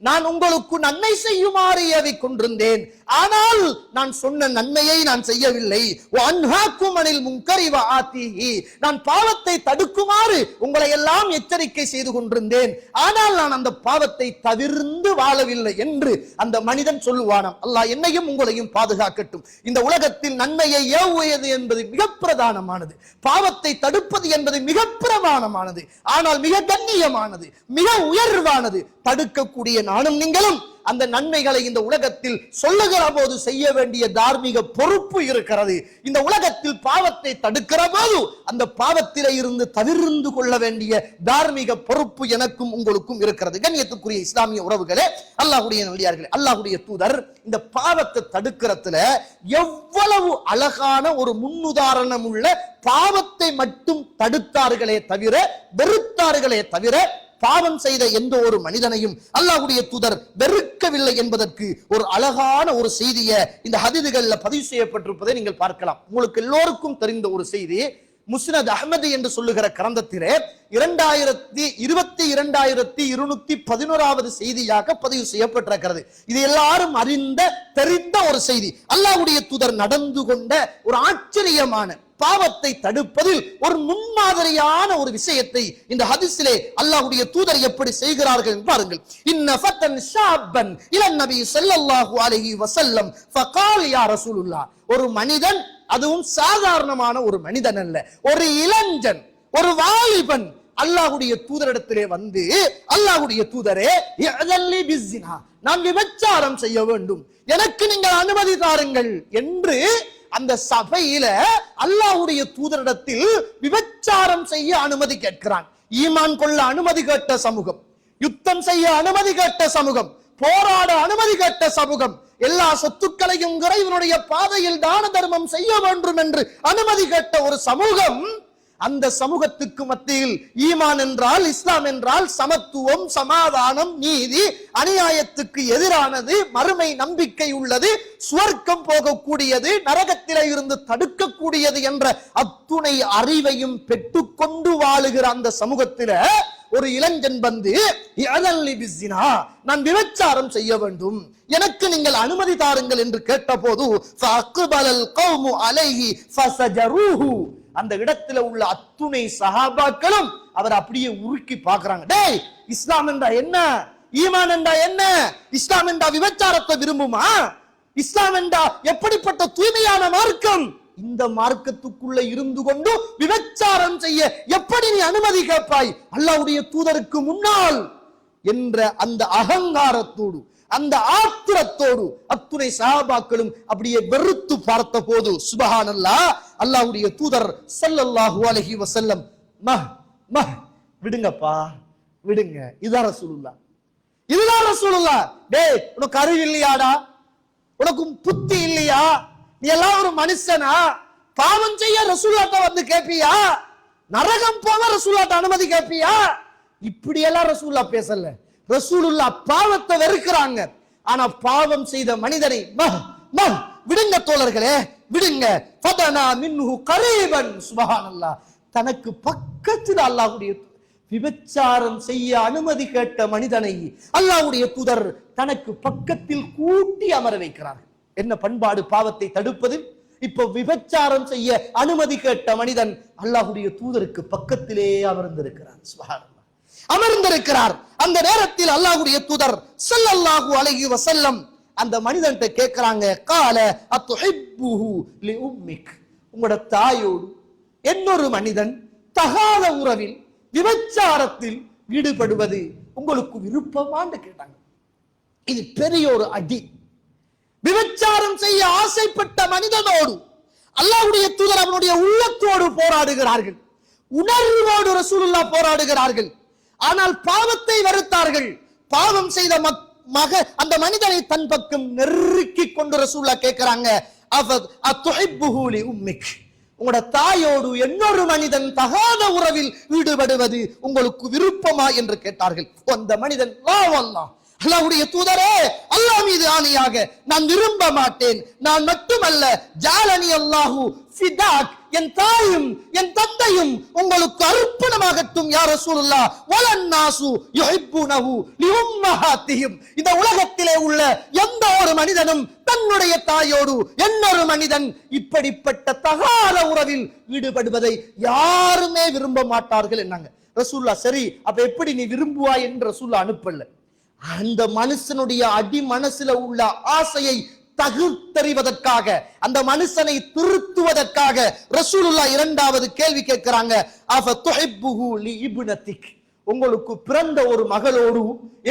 நான் உங்களுக்கு நன்மை செய்யுமாறு ஏவிக் கொண்டிருந்தேன், ஆனால் நான் சொன்ன நன்மையை நான் செய்யவில்லை. வஅன்ஹாக்கும் அனில் முன்கரி வஆத்திஹி. நான் பாவத்தை தடுக்குமாறு உங்களை எல்லாம் எச்சரிக்கை செய்து கொண்டிருந்தேன், ஆனால் நான் அந்த பாவத்தை தவிர்ந்து வாழவில்லை என்று அந்த மனிதன் சொல்லுவானாம். அல்லாஹ் என்னையும் உங்களையும் பாதுகாக்கட்டும். இந்த உலகத்தில் நன்மையை ஏவுவது என்பது மிக பிரதானமானது, பாவத்தை தடுப்பது என்பது மிக பிரமாணமானது, ஆனால் மிக கண்ணியமானது, மிக உயர்வானது. தடுக்கக்கூடிய நானும் நீங்களும் அந்த நன்மைகளை இந்த உலகத்தில் சொல்லுகிற போது செய்ய வேண்டிய தார்மீக பொறுப்பு இருக்கிறது. இந்த உலகத்தில் பாவத்தை தடுக்கிற போது அந்த பாவத்திலே இருந்து தவிர்ந்து கொள்ள வேண்டிய தார்மீக பொறுப்பு எனக்கும் உங்களுக்கும் இருக்கிறது. கண்ணியத்துக்குரிய இஸ்லாமிய உறவுகளே, அல்லாஹ்வுடைய நல்லடியார்களே, அல்லாஹ்வுடைய தூதர் இந்த பாவத்தை தடுக்கிறதுல எவ்வளவு அழகான ஒரு முன்னுதாரணம் உள்ள, பாவத்தை மட்டும் தடுத்தார்களே தவிர வெறுத்தார்களே தவிர பாவம் செய்த எந்த ஒரு மனிதனையும் அல்லாஹ்வுடைய தூதர் வெறுக்கவில்லை என்பதற்கு ஒரு அழகான ஒரு செய்தியை இந்த ஹதீதுகள்ல பதிவு செய்யப்பட்டிருப்பதை நீங்கள் பார்க்கலாம். உங்களுக்கு எல்லோருக்கும் தெரிந்த ஒரு செய்தி, முஸ்னத் அஹ்மது என்று சொல்லுகிற கிரந்தத்திலே 22,211வது செய்தியாக பதிவு செய்யப்பட்டிருக்கிறது. இது எல்லாரும் அறிந்த தெரிந்த ஒரு செய்தி. அல்லாஹ்வுடைய தூதர் நடந்து கொண்ட ஒரு ஆச்சரியமான, பாவத்தை தடுப்பதில் ஒரு முன்மாதிரியான ஒரு விஷயத்தை இந்த ஹதீஸிலே அல்லாஹ்வுடைய தூதர் எப்படி செய்கிறார்கள் பாருங்கள். இன்ன ஃபத்தன் ஷாபன் இலன் நபி ஸல்லல்லாஹு அலைஹி வஸல்லம் ஃபகால் யா ரசூலுல்லாஹ். ஒரு மனிதன், அதுவும் சாதாரணமான ஒரு மனிதன் அல்ல, ஒரு இளைஞன், ஒரு வாலிபன் அல்லாஹ்வுடைய தூதரிடத்திலே வந்து, அல்லாஹ்வுடைய தூதரே, யஅதல்லி பிஸ்ஸினா, நான் விபச்சாரம் செய்ய வேண்டும், எனக்கு நீங்கள் அனுமதி தாருங்கள் என்று அந்த சபையில அல்லாஹ்வுடைய தூதரிடத்தில் விபச்சாரம் செய்ய அனுமதி கேட்கிறான். ஈமான் கொள்ள அனுமதி கேட்ட சமூகம், யுத்தம் செய்ய அனுமதி கேட்ட சமூகம், போராட அனுமதி கேட்ட சமூகம், எல்லா சொத்துக்களையும் இறைவனுடைய பாதையில் தான தர்மம் செய்ய வேண்டும் என்று அனுமதி கேட்ட ஒரு சமூகம். அந்த சமூகத்துக்கு மத்தியில் ஈமான் என்றால், இஸ்லாம் என்றால் சமத்துவம், சமாதானம், நீதி, அநியாயத்துக்கு எதிரானது, மறுமை நம்பிக்கை உள்ளது, சுவர்க்கம் போகக்கூடியது, நரகத்திலே இருந்து தடுக்கக்கூடியது என்ற அத்துணை அறிவையும் பெற்றுக்கொண்டு வாழுகிற அந்த சமூகத்தில ஒரு இளைஞன் வந்து, நான் விபச்சாரம் செய்ய வேண்டும், எனக்கு நீங்கள் அனுமதி தாருங்கள் என்று கேட்டபோது அந்த இடத்துல உள்ள அத்துணை சஹாபாக்களும் அவர் அப்படியே உருக்கி பார்க்கறாங்க. டேய், இஸ்லாம் என்றா என்ன, ஈமான் என்றா என்ன, இஸ்லாம் என்றா விபச்சாரத்தை விரும்புமா, இஸ்லாம் என்றா எப்படிப்பட்ட தூய்மையான மார்க்கம், இந்த மார்க்கத்துக்குள்ள இருந்து கொண்டு விபச்சாரம் செய்ய எப்படி நீ அனுமதி கேட்பாய்? அல்லாஹ்வுடைய தூதருக்கு முன்னால் என்ற அந்த அகங்காரத்தோடு அந்த ஆத்திரத்தோடு அத்துணை சஹாபாக்களும் அப்படியே வெறுத்து பார்த்த போது சுப்ஹானல்லாஹ், அல்லாஹ்வுடைய தூதர் ஸல்லல்லாஹு அலைஹி வஸல்லம் விடுங்கப்பா விடுங்க, இதுதான் ரசூலுல்லாஹ், இதுதான் ரசூலுல்லாஹ். டேய், உனக்கு அறிவு இல்லையாடா? உனக்கு புத்தி இல்லையா? நீ எல்லாம் ஒரு மனுஷனா? பாவம் செய்ய ரசூலுல்லாஹ்ட்ட வந்து கேப்பியா? நரகம் போக ரசூலுல்லாஹ்ட்ட அனுமதி கேப்பியா? இப்படி எல்லாம் ரசூலுல்லாஹ் பேசல. ரசூலுல்லாஹ் பாவத்தை வெறுக்கிறாங்க. ஆனா பாவம் செய்த மனிதனை விடுங்க தோழர்களே, விடுங்க. ஃபதனா மின்ஹு கரீபன். சுப்ஹானல்லாஹ், தனக்கு பக்கத்தில் அல்லாஹ்வுடைய விபச்சாரம் செய்ய அனுமதி கேட்ட மனிதனை அல்லாஹ்வுடைய தூதர் தனக்கு பக்கத்தில் கூட்டி அமர வைக்கிறார்கள். என்ன பண்பாடு பாவத்தை தடுப்பது! இப்போ விபச்சாரம் செய்ய அனுமதி கேட்ட மனிதன் அல்லாஹ்வுடைய தூதருக்கு பக்கத்திலே அமர்ந்திருக்கிறார். சுப்ஹானல்லாஹ், அமர்ந்திருக்கிறார். அந்த நேரத்தில் அல்லாஹ்வுடைய தூதர் ஸல்லல்லாஹு அலைஹி வஸல்லம் அந்த மனிதன்ட்ட கேட்கிறாங்க, கால அத்துஹிப்புஹு லி உம்மிக், உங்களோட தாயோடு இன்னொரு மனிதன் தகாத உறவில் விபச்சாரத்தில் ஈடுபடுவது உங்களுக்கு விருப்பமான்னு கேட்டாங்க. இது பெரிய ஒரு அடி. விபச்சாரம் செய்ய ஆசைப்பட்ட மனிதனோடு அல்லாஹ்வுடைய தூதர் அவனுடைய உள்ளத்தோடு போராடுகிறார்கள், உணர்வோடு ரசூலுல்லாஹ் போராடுகிறார்கள். ஆனால் பாவத்தை வெறுத்தார்கள். பாவம் செய்த அந்த மனிதனை தன் பக்கம் நெருக்கி கொண்டு ரசூலுல்லாஹ் கேட்கிறாங்க, அத்துஹிப்புஹு லி உம்மிக், உங்களோட தாயோடு இன்னொரு மனிதன் தகாத உறவில் ஈடுபடுவது உங்களுக்கு விருப்பமா என்று கேட்டார்கள். அந்த மனிதன், லா வல்லாஹ், அல்லாஹ்வுடைய தூதரே, அல்லாஹ் மீது ஆணையாக நான் விரும்ப மாட்டேன். நான் மட்டுமல்ல, ஜாலனி அல்லாஹு ஃபிதாக், என் தாயும் என் தந்தையும் உங்களுக்கு அர்ப்பணமாகட்டும் யா ரசூலுல்லாஹ். வலன் நாசு யுஹிப்புனஹு லிஉம்மஹாத்திஹிம், இந்த உலகத்திலே உள்ள எந்த ஒரு மனிதனும் தன்னுடைய தாயோடு இன்னொரு மனிதன் இப்படிப்பட்ட தகாத உறவில் ஈடுபடுவதை யாருமே விரும்ப மாட்டார்கள் என்னாங்க ரசூலுல்லாஹ். சரி, அப்ப எப்படி நீ விரும்புவாய் என்று ரசூலுல்லாஹ் அனுப்பல. அந்த மனுஷனுடைய அடி மனசுல உள்ள ஆசையை தகுத்தறிவதற்காக, அந்த மனுஷனை திருத்துவதற்காக ரசூலுல்லாஹ் இரண்டாவது கேள்வி கேட்கிறாங்க, அஃபதுஹிப்புஹு லிஇப்னதிக், உங்களுக்கு பிறந்த ஒரு மகளோடு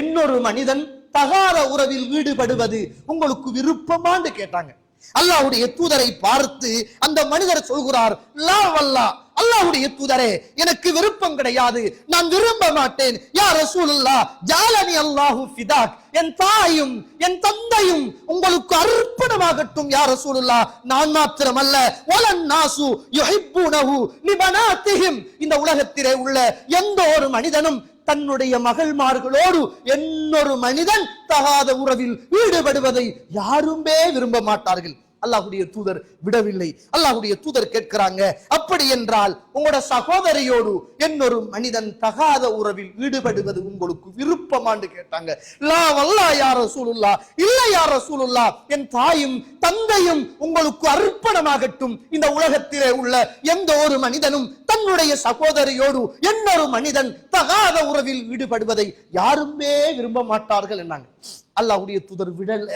இன்னொரு மனிதன் தகாத உறவில் ஈடுபடுவது உங்களுக்கு விருப்பமான்னு கேட்டாங்க. அல்லாஹ்வுடைய தூதரை பார்த்து அந்த மனிதர் சொல்கிறார், லா வல்லாஹ், அல்லாஹ்வுடைய தூதரே, எனக்கு விருப்பம் கிடையாது, நான் விரும்ப மாட்டேன். யா ரசூலுல்லாஹ், ஜாலனி அல்லாஹு ஃபிதாக், என் தாயும் என் தந்தையும் உங்களுக்கு அர்ப்பணமாகட்டும் யா ரசூலுல்லாஹ். நான் மாத்திரமல்ல, வலன் நாசு யுஹிப்புனஹு லிபனாத்திஹிம், இந்த உலகத்திலே உள்ள எந்த ஒரு மனிதனும் தன்னுடைய மகள்மார்களோடு இன்னொரு மனிதன் தகாத உறவில் ஈடுபடுவதை யாருமே விரும்ப மாட்டார்கள். அல்லாஹ்வுடைய தூதர் விடவில்லை. அல்லாஹ்வுடைய தூதர் கேட்கிறாங்க, அப்படி என்றால் உங்களோட சகோதரியோடு இன்னொரு மனிதன் தகாத உறவில் ஈடுபடுவது உங்களுக்கு விருப்பமான்னு கேட்டாங்க. லா வல்லாஹ் யா ரசூலுல்லாஹ், இல்லை யா ரசூலுல்லாஹ், என் தாயும் தந்தையும் உங்களுக்கு அர்ப்பணமாகட்டும். இந்த உலகத்திலே உள்ள எந்த ஒரு மனிதனும் தன்னுடைய சகோதரியோடு இன்னொரு மனிதன் தகாத உறவில் ஈடுபடுவதை யாருமே விரும்ப மாட்டார்கள் என்னாங்க. அல்லாஹ்வுடைய தூதர் விடல.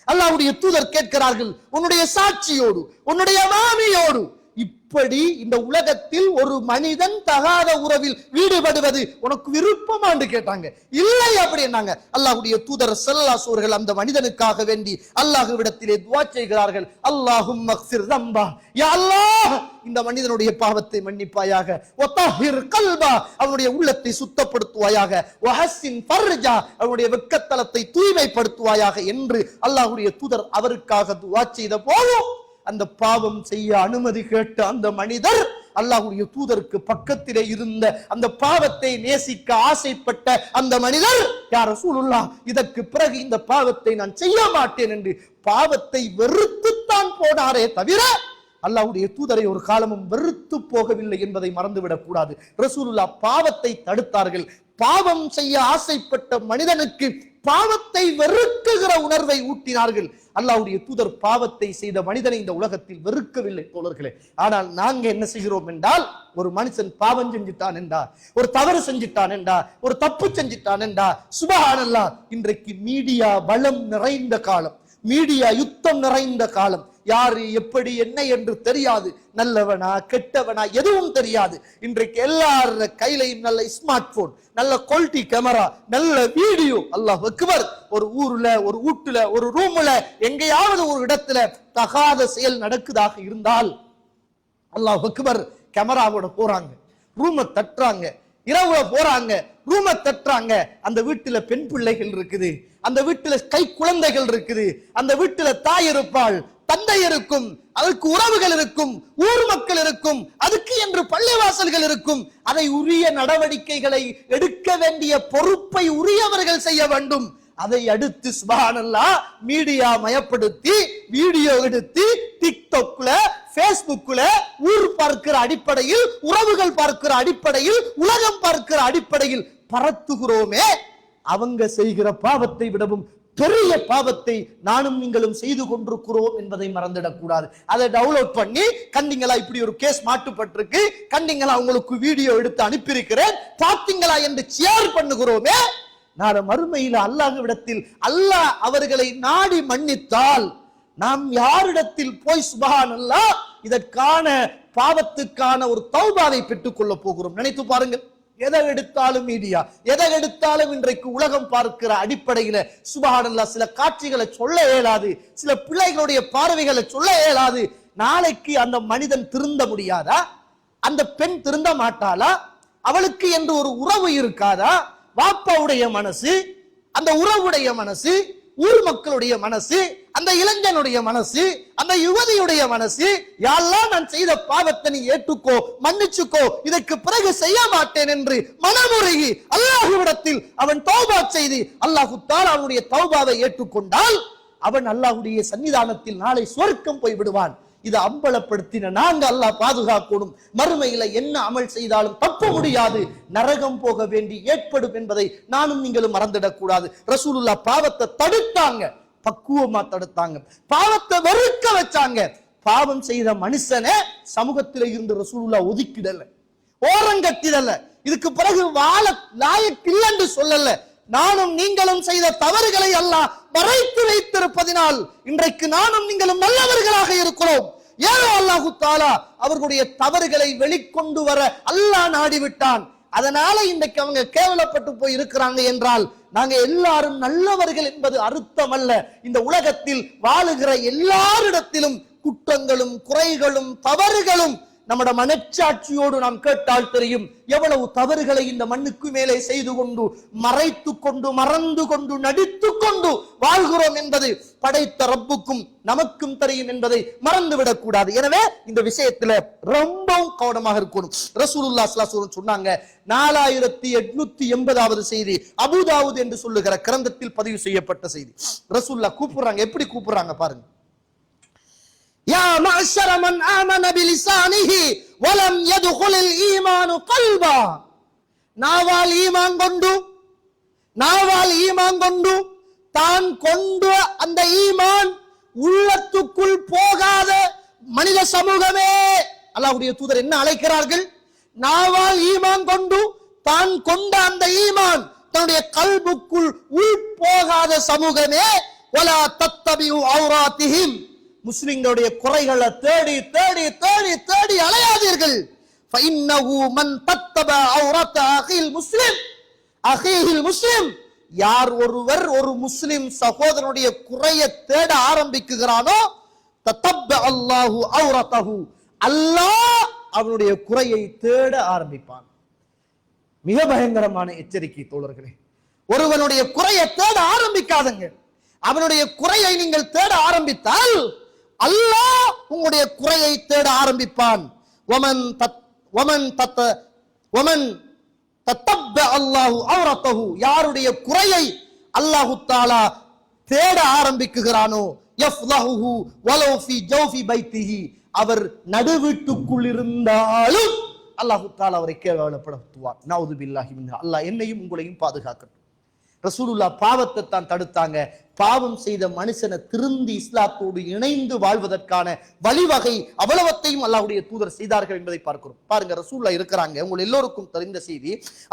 அல்லாஹ்வுடைய தூதர் கேட்கிறார்கள், உன்னுடைய சாட்சியோடு உன்னுடைய மாமியோடு இப்படி இந்த உலகத்தில் ஒரு மனிதன் தகாத உறவில் ஈடுபடுவது உனக்கு விருப்பமான்னு கேட்டாங்க. இல்லை அப்படி என்னாங்க. அல்லாஹ்வுடைய தூதர் ஸல்லல்லாஹு அலைஹி வஸல்லம் அந்த மனிதனுக்காக வேண்டி அல்லாஹ்விடத்திலே துஆ செய்கிறார்கள், அல்லாஹும்ம ஃபிர் தம்பா, யா அல்லாஹ், இந்த மனிதனுடைய பாவத்தை மன்னிப்பாயாக, வதஹிர் கல்பா, அவனுடைய உள்ளத்தை சுத்தப்படுத்துவாயாக, வஹஸ்ஸின் ஃபர்ஜா, அவனுடைய வெட்கத்தலத்தை தூய்மைப்படுத்துவாயாக என்று அல்லாஹ்வுடைய தூதர் அவருக்காக துஆ செய்த போது அந்த பாவம் செய்ய அனுமதி கேட்ட அந்த மனிதர் அல்லாஹ்வுடைய தூதருக்கு பக்கத்திலே இருந்த அந்த பாவத்தை நேசிக்க ஆசைப்பட்ட அந்த மனிதர், யா ரசூலுல்லாஹ், இதற்கு பிறகு இந்த பாவத்தை நான் செய்ய மாட்டேன் என்று பாவத்தை வெறுத்துத்தான் போனாரே தவிர அல்லாஹ்வுடைய தூதரை ஒரு காலமும் வெறுத்து போகவில்லை என்பதை மறந்துவிடக் கூடாது. ரசூலுல்லாஹ் பாவத்தை தடுத்தார்கள். பாவம் செய்ய ஆசைப்பட்ட மனிதனுக்கு பாவத்தை வெறுக்குகிற உணர்வை ஊட்டினார்கள். அல்லாஹ்வுடைய தூதர் பாவத்தை செய்த மனிதனை இந்த உலகத்தில் வெறுக்கவில்லை தோழர்களே. ஆனால் நாங்க என்ன செய்கிறோம் என்றால், ஒரு மனுஷன் பாவம் செஞ்சிட்டான் என்றா, ஒரு தவறு செஞ்சிட்டான் என்றா, ஒரு தப்பு செஞ்சிட்டான் என்றா, சுப்ஹானல்லாஹ், இன்றைக்கு மீடியா பலம் நிறைந்த காலம், மீடியா யுத்தம் நிறைந்த காலம். யாரு எப்படி என்ன என்று தெரியாது, நல்லவனா கெட்டவனா எதுவும் தெரியாது. இன்றைக்கு எல்லார கையிலையும் நல்ல ஸ்மார்ட் போன், நல்ல குவாலிட்டி கேமரா, நல்ல வீடியோ. அல்லாஹ் அக்பர். ஒரு ஊர்ல, ஒரு வீட்டுல, ஒரு ரூம்ல, எங்கேயாவது ஒரு இடத்துல தகாத செயல் நடக்குதாக இருந்தால் அல்லாஹ் அக்பர், கேமராவோட போறாங்க, ரூமை தட்டுறாங்க, இரவுல போறாங்க, ரூமை தட்டுறாங்க. அந்த வீட்டுல பெண் பிள்ளைகள் இருக்குது, அந்த வீட்டுல கை குழந்தைகள் இருக்குது, அந்த வீட்டுல தாய் இருப்பாள், தந்தை இருக்கும், அதற்கு உறவுகள் இருக்கும், ஊர் மக்கள் இருக்கும், அதுக்கு என்று பள்ளிவாசல்கள் இருக்கும். அதை உரிய நடவடிக்கைகளை எடுக்க வேண்டிய பொறுப்பை உரியவர்கள் செய்ய வேண்டும். அதை அடுத்து சுப்ஹானல்லாஹ் மீடியா மயப்படுத்தி வீடியோ எடுத்து டிக்டாக்ல, பேஸ்புக்ல ஊர் பார்க்கிற அடிப்படையில், உறவுகள் பார்க்கிற அடிப்படையில், உலகம் பார்க்கிற அடிப்படையில் பரத்துகிறோமே, அவங்க செய்கிற பாவத்தை விடவும் பெரிய பாவத்தை நானும் நீங்களும் செய்து கொண்டிருக்கிறோம் என்பதை மறந்துடக் கூடாது. அதை டவுன்லோட் பண்ணி, கண்டிங்களா இப்படி ஒரு கேஸ் மாட்டுப்பட்டிருக்கு, கண்டிங்களா உங்களுக்கு வீடியோ எடுத்து அனுப்பியிருக்கிறேன், பார்த்தீங்களா என்று ஷேர் பண்ணுகிறோமே, நாளை மறுமையில் அல்லாஹ்விடத்தில் அல்லாஹ் அவர்களை நாடி மன்னித்தால் நாம் யாரிடத்தில் போய் சுப்ஹானல்லாஹ் இதற்கான பாவத்துக்கான ஒரு தௌபாவை பெற்றுக் கொள்ள போகிறோம்? நினைத்து பாருங்கள். எதை எடுத்தாலும் மீடியா, எதை எடுத்தாலும் இன்றைக்கு உலகம் பார்க்கிற அடிப்படையில சுப்ஹானல்லாஹ் சில காட்சிகளை சொல்ல இயலாது, சில பிள்ளைகளுடைய பார்வைகளை சொல்ல இயலாது. நாளைக்கு அந்த மனிதன் திருந்த முடியாதா? அந்த பெண் திருந்த மாட்டாளா? அவளுக்கு என்று ஒரு உறவு இருக்காதா? வாப்பாவுடைய மனசு, அந்த உறவுடைய மனசு, ஊர் மக்களுடைய மனசு, அந்த இளைஞனுடைய மனசு, அந்த யுவதியுடைய மனசு, யாரெல்லாம் நான் செய்த பாவத்தை நீ ஏற்றுக்கோ, மன்னிச்சுக்கோ, இதற்கு பிறகு செய்ய மாட்டேன் என்று மனமுருகி அல்லாஹ்விடத்தில் அவன் தௌபா செய்து அல்லாஹ் தஆலா அவனுடைய தௌபாவை ஏற்றுக்கொண்டால் அவன் அல்லாஹ்வுடைய சன்னிதானத்தில் நாளை சொர்க்கம் போய் விடுவான். இதை அம்பலப்படுத்தின நாங்க அல்லாஹ் பாதுகாக்கணும். மறுமையில என்ன அமல் செய்தாலும் தப்ப முடியாது, நரகம் போக வேண்டி ஏற்படும் என்பதை நானும் நீங்களும் மறந்துடக் கூடாது. ரசூலுல்லாஹ் பாவத்தை தடுத்தாங்க, பக்குவமா தடுத்தாங்க, பாவத்தை வெறுக்க வச்சாங்க. பாவம் செய்த மனுஷனை சமூகத்தில் இருந்து ரசூலுல்லாஹ் ஒதுக்கிடல, ஓரங்கட்டிடல, இதுக்கு பிறகு வாழ லாயக்கில்லை சொல்லல. நானும் நீங்களும் செய்த தவறுகளை அல்லாஹ் மறைத்து வைத்திருப்பதினால் இன்றைக்கு நானும் நீங்களும் நல்லவர்களாக இருக்கிறோம். ஏதோ அல்லாஹு தஆலா அவர்களுடைய தவறுகளை வெளிக்கொண்டு வர அல்லாஹ் நாடிவிட்டான். அதனால இன்றைக்கு அவங்க கேவலப்பட்டு போய் இருக்கிறாங்க என்றால் நாங்க எல்லாரும் நல்லவர்கள் என்பது அர்த்தம் அல்ல. இந்த உலகத்தில் வாழுகிற எல்லாரிடத்திலும் குற்றங்களும் குறைகளும் தவறுகளும் நம்முடைய மனச்சாட்சியோடு நாம் கேட்டால் தெரியும் எவ்வளவு தவறுகளை இந்த மண்ணுக்கு மேலே செய்து கொண்டு, மறைத்து கொண்டு, மறந்து கொண்டு, நடித்து கொண்டு வாழ்கிறோம் என்பது படைத்த ரப்புக்கும் நமக்கும் தெரியும் என்பதை மறந்துவிடக் கூடாது. எனவே இந்த விஷயத்துல ரொம்பவும் கவனமாக இருக்கணும். ரசூலுல்லாஹ் ஸல்லல்லாஹு அலைஹி வஸல்லம் சொன்னாங்க, 4880வது செய்தி, அபூதாவூத் என்று சொல்லுகிற கிரந்தத்தில் பதிவு செய்யப்பட்ட செய்தி. ரசூலுல்லாஹ் கூப்பிடுறாங்க, எப்படி கூப்பிடுறாங்க பாருங்க. யா மஅஷர மன் ஆமன பிலிசானிஹி வலம் யதுகுலில் ஈமானு கல்பா. நாவால் ஈமான் கொண்டு தான் கொண்டு அந்த ஈமான் உள்ளத்துக்குள் போகாத மனித சமூகமே, அல்லாஹ்வுடைய தூதர் என்ன அழைக்கிறார்கள்? நாவால் ஈமான் கொண்டு தான் கொண்ட அந்த ஈமான் தன்னுடைய கல்புக்குள் உள் போகாத சமூகமே, வலா தத்தபிஉ அவ்ராத்திஹிம், முஸ்லிம்களுடைய குறைகளை தேடி தேடி தேடி தேடி அலையாதீர்கள். ஃபஇன்னஹு மன் தத்தப அவ்ரத அகில் முஸ்லிம், அகில் முஸ்லிம், யார் ஒருவர் ஒரு முஸ்லிம் சகோதரனுடைய குறையை தேட ஆரம்பிக்குகிறானோ, தத்தப அல்லாஹு அவ்ரதஹு, அல்லாஹ் அவனுடைய குறையை தேட ஆரம்பிப்பான். மிக பயங்கரமான எச்சரிக்கை தோழர்களே. ஒருவனுடைய குறையை தேட ஆரம்பிக்காதங்க. அவனுடைய குறையை நீங்கள் தேட ஆரம்பித்தால் அல்லாஹ் உங்களுடைய குறையை தேட ஆரம்பிப்பான். யாருடைய குறையை அல்லாஹு தஆலா தேட ஆரம்பிக்குகிறானோ, யஃப்லஹு வலவ் ஃபீ ஜௌஃபி பைத்திஹி, அவர் நடுவீட்டுக்குள் இருந்தாலும் அல்லாஹு தஆலா அவரை கேவலப்படுத்துவார். நவுது பில்லாஹி மின்ஹா. அல்லாஹ் என்னையும் உங்களையும் பாதுகாக்கட்டும். ரசூலுல்லாஹ் பாவத்தை தான் தடுத்தாங்க. பாவம் செய்த மனுஷனை திருந்தி இஸ்லாத்தோடு இணைந்து வாழ்வதற்கான வழிவகை அவ்வளவத்தையும் அல்லாஹ்வுடைய தூதர் செய்தார்கள் என்பதை பார்க்கிறோம். பாருங்க, ரசூலுல்லாஹ் இருக்கிறாங்க, உங்கள் எல்லோருக்கும் தெரிந்த செய்தி,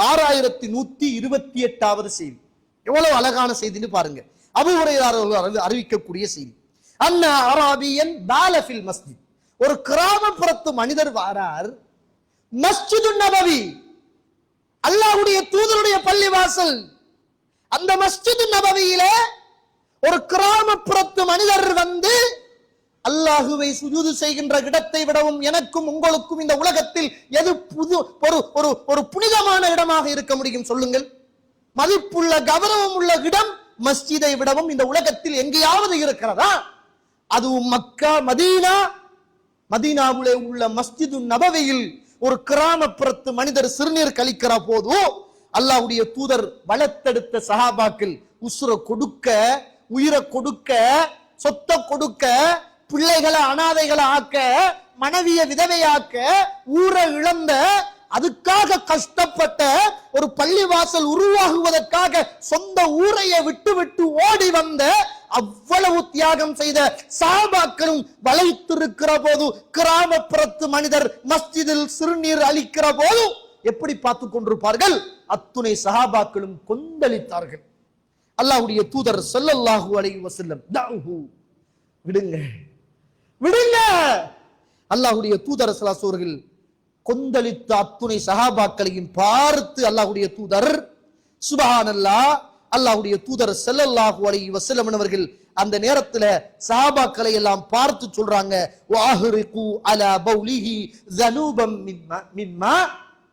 6128வது செய்தி. எவ்வளவு அழகான செய்தின்னு பாருங்க. அபூ ஹுரைரா அறிவிக்கக்கூடிய செய்தி. அன்ன அராபியன் பாலஃபில் மஸ்ஜித், ஒரு கிராமப்புறத்து மனிதர் வாரார், மஸ்ஜிது நபவி, அல்லாஹ்வுடைய தூதருடைய பள்ளிவாசல், அந்த மஸ்ஜிது நபவியில ஒரு கிராமப்புறத்து மனிதர் வந்து அல்லாஹுவை சுஜூது செய்கின்ற இடத்தை விடவும் எனக்கும் உங்களுக்கும் இந்த உலகத்தில் எது ஒரு புனிதமான இடமாக இருக்க முடியும் சொல்லுங்கள்? மதிப்புள்ள கௌரவம் உள்ள இடம் மஸ்ஜிதை விடவும் இந்த உலகத்தில் எங்கேயாவது இருக்கிறதா? அதுவும் மக்கா மதீனாவிலே உள்ள மஸ்ஜிது நபவியில் ஒரு கிராமப்புறத்து மனிதர் சிறுநீர் கழிக்கிற போது அல்லாஹ்வுடைய தூதர் வளர்த்தெடுத்த சஹாபாக்கள் உசுரை கொடுக்க, உயிரை கொடுக்க, சொத்தை கொடுக்க, பிள்ளைகளை அனாதைகளை ஆக்க, மனைவிய விதவையாக்க, ஊரை இழந்த, அதுக்காக கஷ்டப்பட்ட ஒரு பள்ளிவாசல் உருவாகுவதற்காக சொந்த ஊரையை விட்டு விட்டு ஓடி வந்த அவ்வளவு தியாகம் செய்த சஹாபாக்களும் வளைத்திருக்கிற போது கிராமப்புறத்து மனிதர் மஸ்ஜிதில் சிறுநீர் அளிக்கிற போது எப்படி பார்த்து கொண்டிருப்பார்கள்? அத்துணை சஹாபாக்களும் கொந்தளித்தார்கள். அல்லாஹ்வுடைய தூதர் ஸல்லல்லாஹு அலைஹி வஸல்லம், தஅஹு, விடுங்க விடுங்க. அல்லாஹ்வுடைய தூதர் ஸல்லல்லாஹு அலைஹி வஸல்லம் கொந்தளித்த அத்துணை சஹாபாக்களையும் பார்த்து அல்லாஹ்வுடைய தூதர் சுப்ஹானல்லாஹ், அல்லாஹ்வுடைய தூதர் ஸல்லல்லாஹு அலைஹி வஸல்லம் அவர்கள் அந்த நேரத்துல சஹாபாக்களை எல்லாம் பார்த்து சொல்றாங்க, வஅஹ்ரிகு அலா பௌலிஹி ஸனூபம் மிம்மா,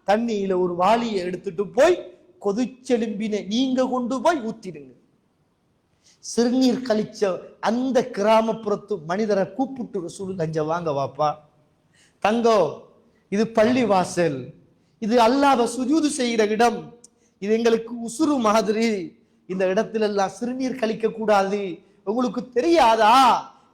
தண்ணியில ஒரு வாளியை எடுத்துட்டு போய் கொதிச்செலும்பின நீங்க கொண்டு போய் ஊத்திடுங்க. சிறுநீர் கழிச்ச அந்த கிராமப்புறத்து மனிதரை கூப்பிட்டு ரசூலுல்லாஹ், லஞ்ச வாங்க வாப்பா, தங்கோ, இது பள்ளி வாசல், இது அல்லாஹ்வை சுஜூது செய்கிற இடம், இது எங்களுக்கு உசுறு மாதிரி, இந்த இடத்துல எல்லாம் சிறுநீர் கழிக்க கூடாது, உங்களுக்கு தெரியாதா?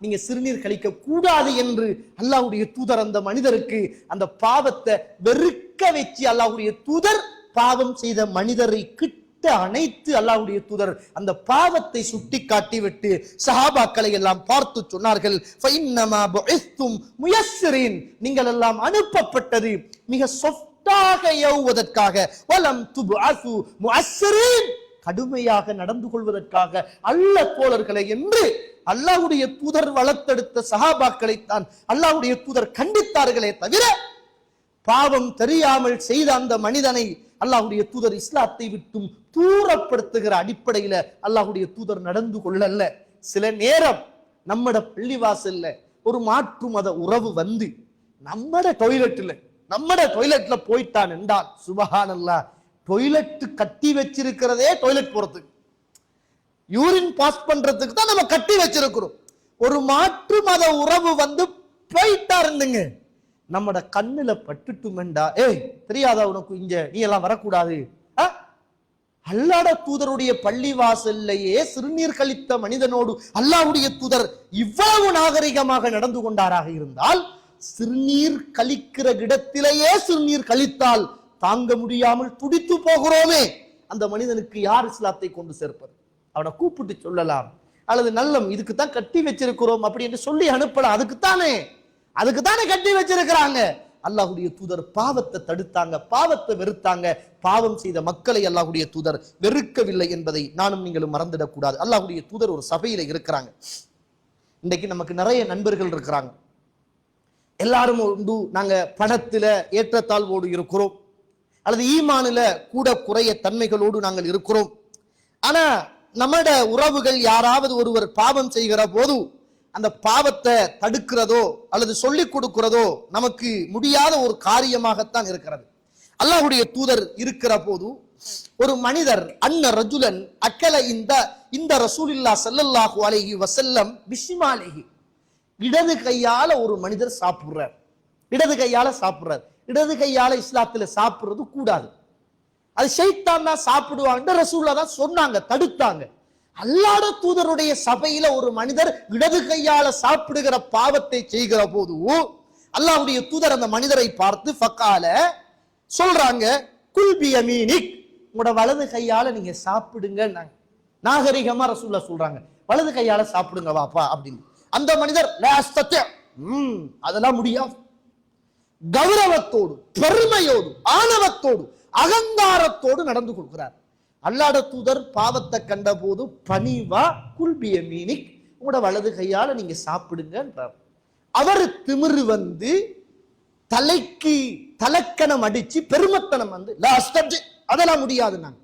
நீங்க சிறுநீர் கழிக்க கூடாது என்று அல்லாஹ்வுடைய தூதர் அந்த மனிதருக்கு அந்த பாவத்தை வெறுக்க வச்சு அல்லாஹ்வுடைய தூதர் பாவம் செய்த மனிதரை கிட்ட அணைத்து அல்லாஹ்வுடைய தூதர் அந்த பாவத்தை சுட்டி காட்டி விட்டு சஹாபாக்களை எல்லாம் பார்த்து சொன்னார்கள், ஃபஇன்னமா புஇஸ்தும் முயஸ்ஸிரீன், நீங்கள் எல்லாம் அனுப்பப்பட்டது மிக சொஃப்டாக ஏவுவதற்காக, வலம் துபஅஸு முஅஸ்ஸிரீன், கடுமையாக நடந்து கொள்வதற்காக அல்ல தோழர்களை என்று அல்லாஹ்வுடைய தூதர் வளர்த்தெடுத்த சஹாபாக்களை தான் அல்லாஹ்வுடைய தூதர் கண்டித்தார்களே தவிர பாவம் தெரியாமல் செய்த அந்த மனிதனை அல்லாஹ்வுடைய தூதர் இஸ்லாத்தை விட்டும் தூரப்படுத்துகிற அடிப்படையில அல்லாஹ்வுடைய தூதர் நடந்து கொள்ளல்ல. சில நேரம் நம்மட பள்ளிவாசல்ல ஒரு மாற்று மத உறவு வந்து நம்மட டொய்லெட்ல போயிட்டான் என்றால் சுபஹானல்லாஹ், டொய்லெட் கட்டி வச்சிருக்கிறதே டொய்லெட் போறதுக்கு, யூரின் பாஸ் பண்றதுக்கு தான் நம்ம கட்டி வச்சிருக்கிறோம். ஒரு மாற்று மத உறவு வந்து போயிட்டாருங்க, நம்மட கண்ணுல பட்டுட்டுமெண்டா, ஏய் தெரியாதா உனக்கு, இங்க நீ எல்லாம் வரக்கூடாது. அல்லாஹ்வுடைய தூதருடைய பள்ளி வாசல்லையே சிறுநீர் கழித்த மனிதனோடு அல்லாஹ்வுடைய தூதர் இவ்வளவு நாகரிகமாக நடந்து கொண்டாராக இருந்தால், சிறுநீர் கழிக்கிற இடத்திலேயே சிறுநீர் கழித்தால் தாங்க முடியாமல் துடித்து போகிறோமே, அந்த மனிதனுக்கு யார் இஸ்லாத்தை கொண்டு சேர்ப்பது? அவனை கூப்பிட்டு சொல்லலாம், அல்லது நல்லம் இதுக்கு தான் கட்டி வச்சிருக்கிறோம் அப்படி என்று சொல்லி அனுப்பலாம். அதுக்கு தானே கட்டி வச்சிருக்கிறாங்க. அல்லாஹ்வுடைய தூதர் பாவத்தை தடுத்தாங்க, பாவத்தை வெறுத்தாங்க. பாவம் செய்த மக்களை அல்லாஹ்வுடைய தூதர் வெறுக்கவில்லை என்பதை நானும் நீங்களும் மறந்துடக் கூடாது. அல்லாஹ்வுடைய தூதர் ஒரு சபையில இருக்கிறாங்க. இன்னைக்கு நமக்கு நிறைய நண்பர்கள் இருக்கிறாங்க. எல்லாரும் உண்டு, நாங்க பணத்துல ஏற்றத்தாழ்வோடு இருக்கிறோம், அல்லது ஈமானில கூட குறைய தன்மைகளோடு நாங்கள் இருக்கிறோம். ஆனா நம்மட உறவுகள் யாராவது ஒருவர் பாவம் செய்கிற போது அந்த பாவத்தை தடுக்கிறதோ அல்லது சொல்லிக் கொடுக்கிறதோ நமக்கு முடியாத ஒரு காரியமாகத்தான் இருக்கிறது. அல்லாஹ்வுடைய தூதர் இருக்கிற போது ஒரு மனிதர் அன்ன ரஜுலன் அக்கல இந்த ரசூலுல்லாஹ் ஸல்லல்லாஹு அலைஹி வஸல்லம் பிஸ்மாலிஹி, இடது கையால ஒரு மனிதர் சாப்பிடுறார். இடது கையால இஸ்லாத்துல சாப்பிடுறது கூடாது, அது ஷைத்தான் தான் சாப்பிடுவாங்க, ரசூலுல்லாஹ் தான் சொன்னாங்க, தடுத்தாங்க. அல்லாஹ்வுடைய தூதருடைய சபையில ஒரு மனிதர் இடது கையால சாப்பிடுகிற பாவத்தை செய்கிற போது அல்லாஹ்வுடைய தூதர் அந்த மனிதரை பார்த்து ஃபகால சொல்றாங்க, குல் பியமீனிக், உங்களோட வலது கையால நீங்க சாப்பிடுங்க. நாகரிகமா ரசூலுல்லாஹ் சொல்றாங்க, வலது கையால சாப்பிடுங்க வாப்பா அப்படின்னு. அந்த மனிதர் அதெல்லாம் முடியாது, கௌரவத்தோடு, பெருமையோடு, ஆணவத்தோடு, அகங்காரத்தோடு நடந்து கொள்கிறார். அல்லாஹ்வுடைய தூதர் பாவத்தை கண்ட போது பணிவா குல் பியமீனிக், உங்களோட வலது கையால நீங்க சாப்பிடுங்கன்றார். அவர் திமிரு வந்து தலைக்கு தலக்கணம் அடிச்சு பெருமத்தனம் வந்து அதெல்லாம் முடியாது. நாங்க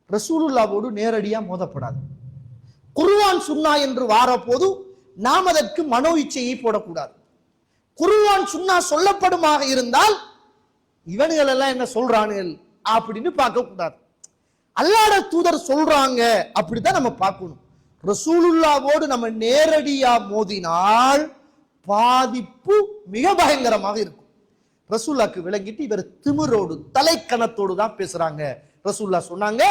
ரசூலுல்லாவோடு நேரடியா மோதப்படாது. குர்ஆன் சுன்னா என்று வார போது நாம் அதற்கு மனோ இச்சையை போடக்கூடாது. குர்ஆன் சுன்னா சொல்லப்படுமாக இருந்தால் இவனுகள் எல்லாம் என்ன சொல்றானுகள் அப்படின்னு பார்க்க கூடாது. அல்லாஹ்வுடைய தூதர் சொல்றாங்க அப்படித்தான் நம்ம பார்க்கணும். ரசூலுல்லாவோடு நம்ம நேரடியா மோதினால் பாதிப்பு மிக பயங்கரமாக இருக்கும். ரசூலுல்லாஹ்க்கு விளங்கிட்டு இவர் திமிரோடு தலைக்கணத்தோடு தான் பேசுறாங்க. ரசூலுல்லாஹ் சொன்னாங்க,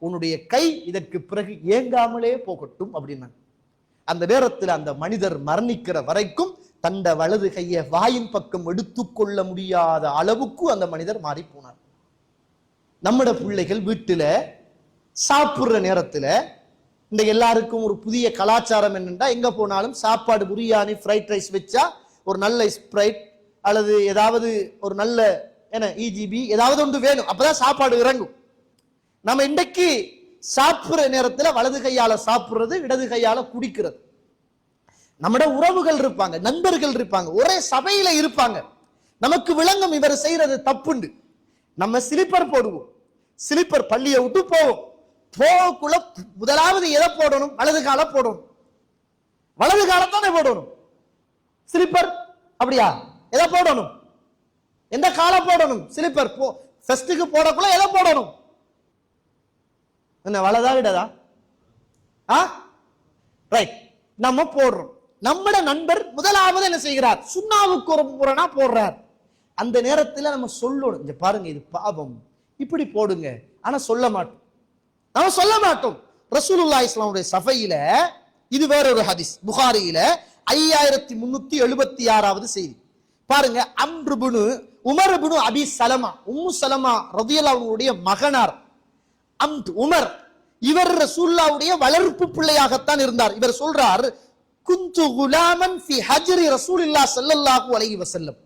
உன்னுடைய கை இதற்கு பிறகு ஏங்காமலே போகட்டும் அப்படின்னாங்க. அந்த நேரத்தில் அந்த மனிதர் மரணிக்கிற வரைக்கும் தண்ட வலது கையை வாயின் பக்கம் எடுத்துக்கொள்ள முடியாத அளவுக்கு அந்த மனிதர் மாறி போனார். நம்மட பிள்ளைகள் வீட்டுல சாப்பிடுற நேரத்துல இந்த எல்லாருக்கும் ஒரு புதிய கலாச்சாரம் என்னன்னா, எங்க போனாலும் சாப்பாடு பிரியாணி ஃப்ரைட் ரைஸ் வச்சா ஒரு நல்ல ஸ்ப்ரைட் அல்லது ஏதாவது ஒரு நல்ல இஜிபி ஏதாவது ஒன்று வேணும், அப்பதான் சாப்பாடு இறங்கும். நம்ம இன்றைக்கு சாப்பிடுற நேரத்துல வலது கையால சாப்பிடுறது, இடது கையால குடிக்கிறது. நம்மட உறவுகள் இருப்பாங்க, நண்பர்கள் இருப்பாங்க, ஒரே சபையில இருப்பாங்க. நமக்கு விளங்கும் இவர் செய்யறது தப்புண்டு. நம்ம ஸ்லிப்பர் போடுவோம், ஸ்லிப்பர் பள்ளியை விட்டு போவோம். போகக்குள்ள முதலாவது எதை போடணும்? வலது கால போடணும். வலது காலத்தானே போடணும். ஸ்லிப்பர் அப்படியா? எதை போடணும்? எந்த கால போடணும்? ஸ்லிப்பர் ஃபர்ஸ்டுக்கு போடக்குள்ள எதை போடணும்? என்ன வலதா இடதா? ரைட். நம்ம போடுறோம். நம்மட நண்பர் முதலாவது என்ன செய்கிறார்? சுண்ணாவுக்கு ஒரு முரணா போடுறார். அந்த நேரத்தில் நம்ம சொல்லணும், இங்க பாருங்க இது பாவம், இப்படி போடுங்க. ஆனா சொல்ல மாட்டோம், நம்ம சொல்ல மாட்டோம். ரசூலுல்லாஹி ஸல்லல்லாஹு சஃபையில இது வேற ஒரு ஹதீஸ், புகாரியில 5376வது செய்தி பாருங்க. அம்ர் இப்னு உமர் இப்னு அபி சலமா, உம்மு சலமா ரலியல்லாஹு அன்ஹுடைய மகனார் உமர், இவர் ரசூலுல்லாஹ்வுடைய வளர்ப்பு பிள்ளையாகத்தான் இருந்தார். இவர் சொல்றார், குந்து குலாமன் ஃபி ஹஜ்ரி ரசூலுல்லாஹ் ஸல்லல்லாஹு அலைஹி வஸல்லம்,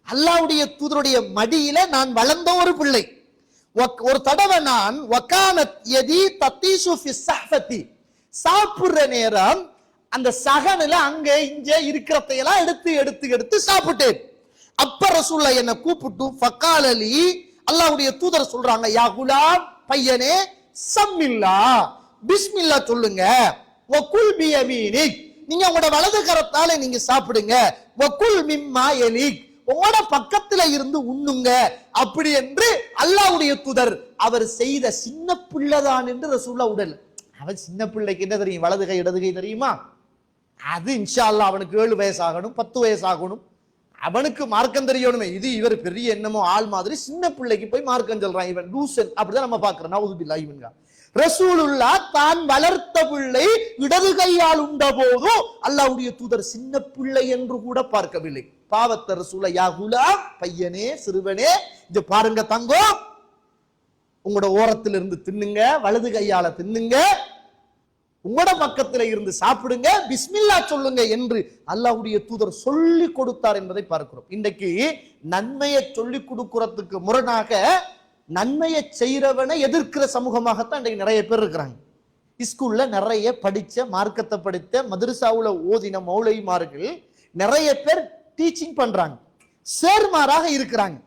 அல்லாஹ்வுடைய தூதருடைய மடியில நான் வளர்ந்த ஒரு பிள்ளை. ஒரு தடவை நான் வகானத் யதி தத்தீசு ஃபி ஸஹ்ஃபதி, சாப்பிடுற நேரம் அந்த சகனில அங்க இங்க இருக்கிறதையெல்லாம் எடுத்து எடுத்து எடுத்து சாப்பிட்டேன். அப்ப ரசூலுல்லாஹ் என்ன கூப்பிட்டு ஃபகாலலி, அல்லாஹ்வுடைய தூதர் சொல்றாங்க, யா குலாம், பையனே, சம்மில்லா, பிஸ்மில்லா சொல்லுங்க, வகுல் பியமீனிக், நீங்க உங்களோட வலது கரத்தால நீங்க சாப்பிடுங்க, வகுல் மிம்மா யலிக், உங்களோட பக்கத்துல இருந்து உண்ணுங்க அப்படி என்று அல்லாஹ்வுடைய தூதர் அவர் செய்த சின்ன பிள்ளைதான் என்று ரசூலுல்லாஹ் உடல். அவன் சின்ன பிள்ளைக்கு என்ன தெரியும்? வலது கை இடது கை தெரியுமா? அது இன்ஷா அல்லாஹ் அவனுக்கு 7 வயசு ஆகணும், 10 வயசு ஆகணும், அவனுக்கு மார்க்கம் தெரியணுமே. இது இவர் பெரிய என்னமோ ஆள் மாதிரி சின்ன பிள்ளைக்கு போய் மார்க்கம் சொல்றான். இவன் லூசன் அப்படிதான் நம்ம பாக்குறோம். நவுது பில்லாஹி மின்ஹா. ரசூலுல்லாஹ் தான் வளர்த்த பிள்ளை இடது கையால் உண்ட போது அல்லாஹ்வுடைய தூதர் சின்ன பிள்ளை என்று கூட பார்க்கவில்லை. பாவத்த ரசூலுல்லாஹ், யா குலாம், பையனே, சிறுவனே, இங்க பாருங்க தங்கம், உங்களோட ஓரத்துல இருந்து தின்னுங்க, வலது கையால தின்னுங்க, உங்களோட பக்கத்துல இருந்து சாப்பிடுங்க, பிஸ்மில்லா சொல்லுங்க என்று அல்லாஹ்வுடைய தூதர் சொல்லி கொடுத்தார் என்பதை பார்க்கிறோம். இன்றைக்கு நன்மையை சொல்லி கொடுக்கிறதுக்கு முரணாக நன்மையை செய்யறவனை எதிர்க்கிற சமூகமாகத்தான் இன்றைக்கு நிறைய பேர் இருக்கிறாங்க. ஸ்கூல்ல நிறைய படிச்ச, மார்க்கத்தை படித்த, மதரசாவுல ஓதின மௌலைமார்கள் நிறைய பேர் டீச்சிங் பண்றாங்க, சேர்மாராக இருக்கிறாங்க.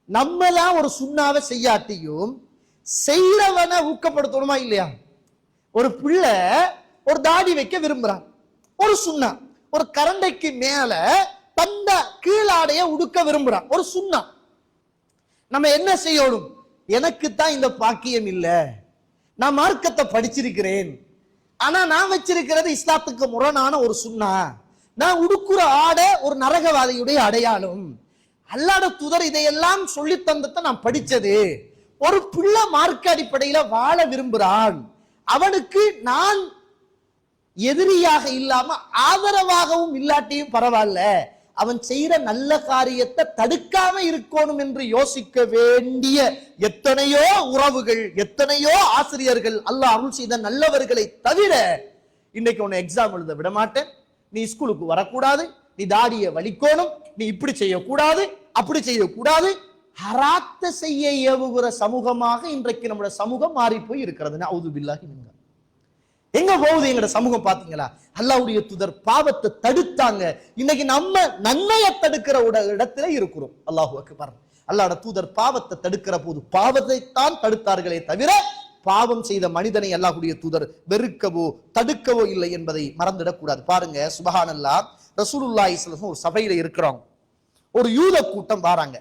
நம்மலாம் ஒரு சுண்ணாவை செய்யாட்டியும் செய்யறவனை ஊக்கப்படுத்தணுமா இல்லையா? ஒரு பிள்ளை ஒரு தாடி வைக்க விரும்புறான், ஒரு சுண்ணா, ஒரு கரண்டைக்கு மேல தந்த கீழாடைய உடுக்க விரும்புறான், ஒரு சுண்ணா. நம்ம என்ன செய்யணும்? எனக்கு தான் இந்த பாக்கியம் இல்ல, நான் மார்க்கத்தை படிச்சிருக்கிறேன், ஆனா நான் வச்சிருக்கிறது இஸ்லாத்துக்கு முரணான ஒரு சுண்ணா, நான் உடுக்குற ஆடை ஒரு நரகவாதியுடைய அடையாளம், அல்லாஹ்வுடைய தூதர் இதையெல்லாம் சொல்லி தந்ததை நான் படிச்சது. ஒரு பிள்ளை மார்க்க அடிப்படையில வாழ விரும்புறான், அவனுக்கு நான் எதிரியாக இல்லாம ஆதரவாகவும் இல்லாட்டியும் பரவாயில்ல, அவன் செய்யற நல்ல காரியத்தை தடுக்காம இருக்கணும் என்று யோசிக்க வேண்டிய எத்தனையோ உறவுகள், எத்தனையோ ஆசிரியர்கள், அல்லாஹ் அருள் செய்த நல்லவர்களை தவிர இன்னைக்கு உன்னை எக்ஸாம் எழுத விட மாட்டேன், நீ ஸ்கூலுக்கு வரக்கூடாது, நீ தாடியை வலிக்கணும், நீ இப்படி செய்யக்கூடாது, அப்படி செய்யக்கூடாது, ஹராத்த செய்ய ஏவுகிற சமூகமாக இன்றைக்கு நம்முடைய சமூகம் மாறி போய் இருக்கிறது. நஅூது பில்லாஹி மின்ஹா. எங்க போகுது எங்கட சமூகம் பாத்தீங்களா? அல்லாஹ்வுடைய தூதர் பாவத்தை தடுத்தாங்க. இன்னைக்கு நம்ம நன்மையை தடுக்கிற இடத்துல இருக்கிறோம். அல்லாஹு அக்பர். அல்லாஹ்வுடைய தூதர் பாவத்தை தடுக்கிற போது பாவத்தை தான் தடுத்தார்களே தவிர பாவம் செய்த மனிதனை அல்லாஹ்வுடைய தூதர் வெறுக்கவோ தடுக்கவோ இல்லை என்பதை மறந்துடக் கூடாது. பாருங்க, சுப்ஹானல்லாஹ், ரசூலுல்லாஹி ஸல்லல்லாஹு அலைஹி வஸல்லம் ஒரு சபையில இருக்கிறோம். ஒரு யூத கூட்டம் வராங்க.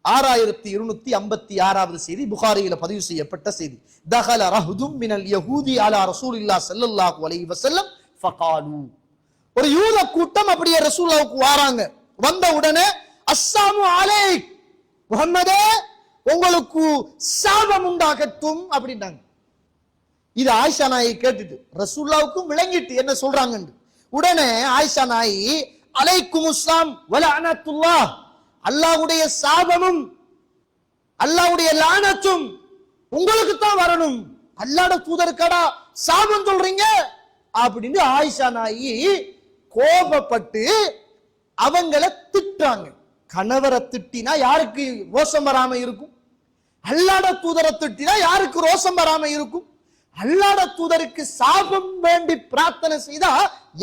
6256வது செய்தி, புகாரியில பதிவு செய்யப்பட்ட செய்தி. தகல ரஹுதும் மினல் யஹூதி அலா ரசூலில்லாஹ் ஸல்லல்லாஹு அலைஹி வஸல்லம் ஃபகாலு. ஒரு யூத கூட்டம் அப்படியே ரசூலுல்லாஹ்வுக்கு வராங்க. வந்த உடனே அஸ்ஸலாமு அலைக் முஹம்மதே, உங்களுக்கு சாபம் உண்டாகட்டும் அப்படின்னாங்க. இது ஆயிஷா நாயி கேட்டுட்டு ரசூலுல்லாஹ்வுக்கும் விளங்கிட்டு என்ன சொல்றாங்கன்னு. உடனே ஆயிஷா நாயி அலைக்கும் அஸ்ஸலாம் வ லஅனத்துல்லாஹ், அல்லாஹ்வுடைய சாபமும் அல்லாஹ்வுடைய லானத்தும் உங்களுக்கு தான் வரணும். அல்லாஹ்வுடைய தூதருக்கடா சாபம் சொல்றீங்க அப்படின்னு ஆயிஷா நாயி கோபப்பட்டு அவங்கள திட்டாங்க. கணவரை திட்டினா யாருக்கு ரோஷம் வராம இருக்கும்? அல்லாஹ்வுடைய தூதரை திட்டினா யாருக்கு ரோஷம் வராம இருக்கும்? அல்லாஹ்வுடைய தூதருக்கு சாபம் வேண்டி பிரார்த்தனை செய்தா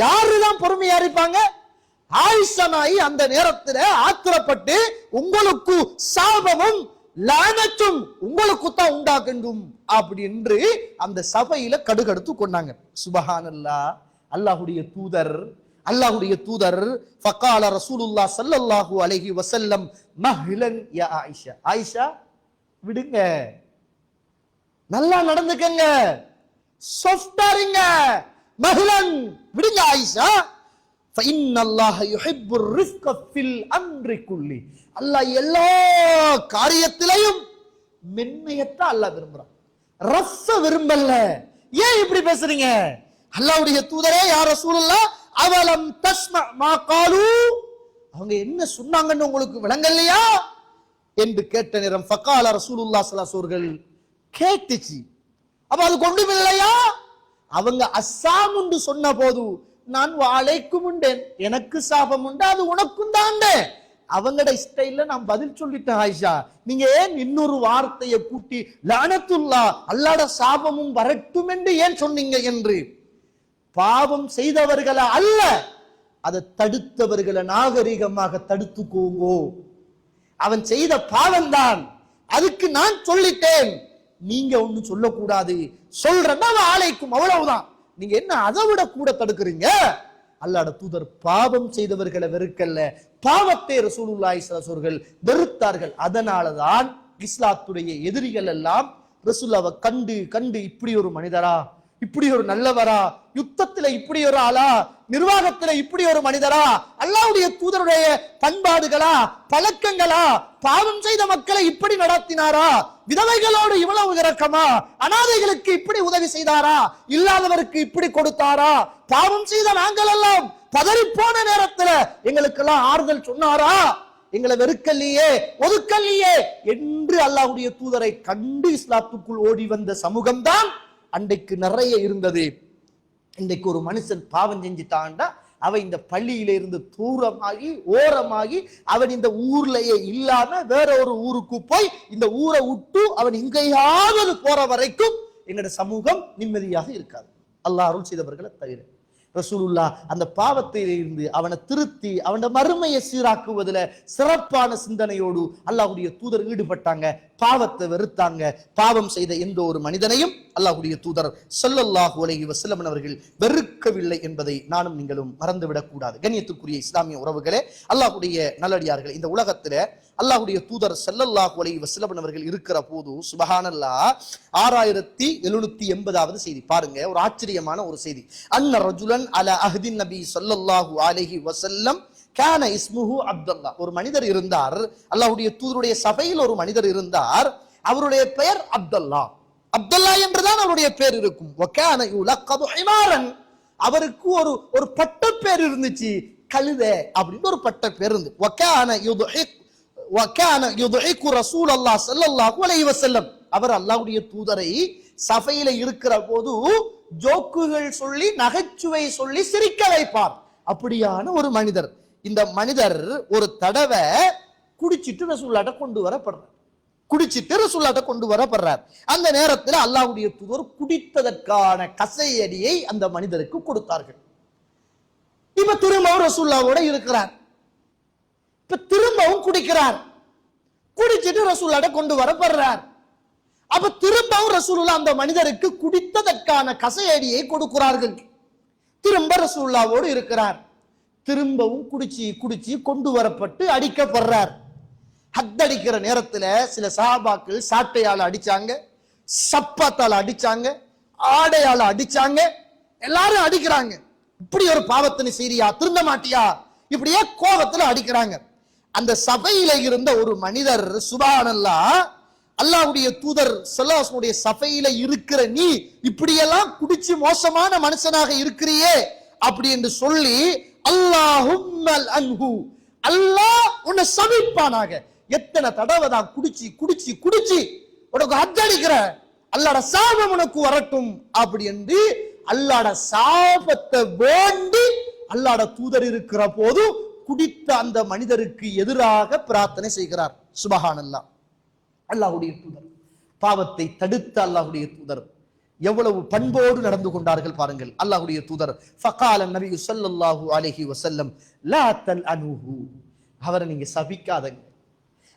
யாருதான் பொறுமையா இருப்பாங்க? ஆயிஷா நாயி அந்த நேரத்துல ஆத்திரப்பட்டு உங்களுக்கு சாபமும் லானத்தும் உங்களுக்கு தான் உண்டாக்கணும் அப்படி என்று அந்த சபையில கடுகடுத்து கொண்டாங்க. சுபஹானல்லாஹ், அல்லாஹ்வுடைய தூதர் ஃபகால ரசூலுல்லாஹ் ஸல்லல்லாஹு அலைஹி வஸல்லம் மஹ்லன் யா ஆயிஷா, ஆயிஷா விடுங்க, நல்லா நடந்துக்கங்க, சாஃப்டா இருங்க, மஹ்லன் விடுங்க ஆயிஷா. ஃபஇன்னல்லாஹ யுஹிப்புர் ரிஃக ஃபில் அம்ரி குல்லி, அல்லாஹ் எல்லா காரியத்திலையும் மென்மையத்தான் அல்லாஹ் விரும்புறான், ரஃப விரும்பல. ஏன் இப்படி பேசுறீங்க? அல்லாஹ்வுடைய தூதரே யா ரசூலுல்லாஹ் அவலம் தஸ்மா மா காலு, அவங்க என்ன சொன்னாங்கன்னு உங்களுக்கு விளங்கலையா என்று கேட்ட நேரம் ஃபகால ரசூலுல்லாஹ் ஸல்லல்லாஹு அலைஹி வஸல்லம் கேட்டுச்சு. அப்ப அது கொண்டும் இல்லையா? அவங்க அஸ்ஸாம் என்று சொன்ன போது நான் வாழைக்கும் உண்டேன், எனக்கு சாபம் உண்டு, அது உனக்கும் தாண்டே. அவங்கட ஸ்டைல்ல நான் பதில் சொல்லிட்டேன். ஆயிஷா, நீங்க ஏன் இன்னொரு வார்த்தையை கூட்டி லானத்துல்லா அல்லாஹ்வுடைய சாபமும் வரட்டும் என்று ஏன் சொன்னீங்க என்று. பாவம் செய்தவர்களை அல்ல, அதை தடுத்தவர்களை நாகரிகமாக தடுத்துக்கோங்கோ. அவன் செய்த பாவம் தான், அதுக்கு நான் சொல்லிட்டேன், நீங்க ஒண்ணு சொல்லக்கூடாது. சொல்றேன்னா ஆலைக்கும், அவ்வளவுதான். நீங்க என்ன அதை விட கூட தடுக்கிறீங்க? அல்லாஹ்வுடைய தூதர் பாவம் செய்தவர்களை வெறுக்கல்ல, பாவத்தை ரசூலுல்லாஹி ஸல்லல்லாஹு அலைஹி வஸல்லம் வெறுத்தார்கள். அதனாலதான் இஸ்லாத்துடைய எதிரிகள் எல்லாம் ரசூலுல்லாஹ்வை கண்டு கண்டு இப்படி ஒரு மனிதரா, இப்படி ஒரு நல்லவரா, யுத்தத்துல இப்படி ஒரு ஆளா, நிர்வாகத்துல இப்படி ஒரு மனிதரா, அல்லாஹ்வுடைய தூதருடைய பண்பாடுகளா, பழக்கங்களா, பாவம் செய்த மக்களை இப்படி நடத்தினாரா, விதவைகளோடு இவ்வளவு இரக்கமா, அனாதைகளுக்கு இப்படி உதவி செய்தாரா, இல்லாதவருக்கு இப்படி கொடுத்தாரா, பாவம் செய்த நாங்கள் எல்லாம் பதறி போன நேரத்துல எங்களுக்கெல்லாம் ஆறுதல் சொன்னாரா, எங்களை வெறுக்கல்லையே ஒதுக்கல்லையே என்று அல்லாஹ்வுடைய தூதரை கண்டு இஸ்லாத்துக்குள் ஓடி வந்த சமூகம்தான் அன்றைக்கு நிறைய இருந்தது. இன்றைக்கு ஒரு மனுஷன் பாவம் செஞ்சுட்டான்டா அவன் இந்த பள்ளியில இருந்து தூரமாகி ஓரமாகி அவன் இந்த ஊர்லயே இல்லாம வேற ஒரு ஊருக்கு போய் இந்த ஊரை விட்டு அவன் எங்கேயாவது போற வரைக்கும் எங்களோட சமூகம் நிம்மதியாக இருக்காது, அல்லாஹ் அருள் செய்தவர்களை தவிர. ரசூலுல்லாஹ் அந்த பாவத்திலே இருந்து அவனை திருத்தி அவனோட மறுமையை சீராக்குவதில் சிறப்பான சிந்தனையோடு அல்லாஹ்வுடைய தூதர் ஈடுபட்டாங்க. பாவத்தை வெறுத்தாங்க. பாவம் செய்த எந்த ஒரு மனிதனையும் அல்லாஹ்வுடைய தூதர் ஸல்லல்லாஹு அலைஹி வஸல்லம் அவர்கள் வெறுக்கவில்லை என்பதை நானும் நீங்களும் மறந்துவிடக் கூடாது. கண்ணியத்துக்குரிய இஸ்லாமிய உறவுகளே, அல்லாஹ்வுடைய நல்லடியார்கள், இந்த உலகத்துல அல்லாஹ்வுடைய தூதர் ஸல்லல்லாஹு அலைஹி வஸல்லம் அவர்கள் இருக்கிற போது சுப்ஹானல்லாஹ் 6780வது செய்தி பாருங்க, ஒரு ஆச்சரியமான ஒரு செய்தி. அன்ன ரஜுலன் அலா அஹ்தின் நபி ஸல்லல்லாஹு அலைஹி வஸல்லம் கான இஸ்முஹு அப்துல்லாஹ். ஒரு மனிதர் இருந்தார், அல்லாஹ்வுடைய தூதருடைய சபையில் ஒரு மனிதர் இருந்தார், அவருடைய பெயர் அப்துல்லாஹ். அப்துல்லாஹ் என்றுதான் அவருடைய பேர் இருக்கும். வகான யுலக்கபு ஹிமாரன், அவருக்கு ஒரு பட்ட பேர் இருந்துச்சு, கழுதை அப்படின்னு ஒரு பட்ட பேர் இருந்து. வகான யுதுஇகு ரசூலுல்லாஹ் ஸல்லல்லாஹு அலைஹி வஸல்லம், அவர் அல்லாஹ்வுடைய தூதரை சபையில இருக்கிற போது ஜோக்குகள் சொல்லி நகைச்சுவை சொல்லி சிரிக்க வைப்பார். அப்படியான ஒரு மனிதர். இந்த மனிதர் ஒரு தடவை குடிச்சிட்டு ரசூலுல்லாஹ்ட்ட கொண்டு வரப்படுறார். குடிச்சிட்டு ரசூலுல்லாஹ்ட்ட கொண்டு வரப்படுறார். அந்த நேரத்தில் அல்லாஹ்வுடைய தூதர் குடித்ததற்கான கசையடியை அந்த மனிதருக்கு கொடுத்தார்கள். இப்ப திரும்பவும் ரசூலுல்லாஹ்வோட இருக்கிறார். இப்ப திரும்பவும் குடிக்கிறார். குடிச்சிட்டு ரசூலுல்லாஹ்ட்ட கொண்டு வரப்படுறார். அப்ப திரும்பவும் ரசூலுல்லாஹ் அந்த மனிதருக்கு குடித்ததற்கான கசையடியை கொடுக்கிறார்கள். திரும்ப ரசூலுல்லாஹ்வோடு இருக்கிறார். திரும்பவும் குடிச்சு குடிச்சு கொண்டு வரப்பட்டு அடிக்கப்படுறார். ஹத்தடிக்கிற நேரத்துல சில சஹாபாக்கள் சாட்டையால அடிச்சாங்க, சப்பாத்தால அடிச்சாங்க, ஆடையால அடிச்சாங்க, எல்லாரும் அடிக்கிறாங்க. இப்படி ஒரு பாவத்தின் சீரியா, திருந்த மாட்டியா, இப்படியே கோபத்துல அடிக்கிறாங்க. அந்த சபையில இருந்த ஒரு மனிதர் சுப்ஹானல்லாஹ், அல்லாஹ்வுடைய தூதர் ஸல்லல்லாஹு அலைஹி வஸல்லம் சபையில இருக்கிற நீ இப்படியெல்லாம் குடிச்சு மோசமான மனுஷனாக இருக்கிறியே அப்படி என்று சொல்லி அல்லாஹும்மல் அன்ஹு, அல்லாஹ் உன்னை சபிப்பானாக. எத்தனை தடவை தான் குடிச்சு குடிச்சு குடிச்சு உனக்கு ஹத்தடிக்கிற, அல்லாஹ்ட சாபம் உனக்கு வரட்டும் அப்படி என்று அல்லாஹ்ட சாபத்தை வேண்டி அல்லாஹ்ட தூதர் இருக்கிற போது குடித்த அந்த மனிதருக்கு எதிராக பிரார்த்தனை செய்கிறார். சுப்ஹானல்லாஹ். அல்லாஹ்வுடைய தூதர், பாவத்தை தடுத்த அல்லாஹ்வுடைய தூதர் எவ்வளவு பண்போடு நடந்து கொண்டார்கள் பாருங்கள். அல்லாஹ்வுடைய தூதர் ஃபகால நபி ஸல்லல்லாஹு அலைஹி வஸல்லம் லா தல்அனுஹு, அவரை நீங்க சபிக்காதீங்க,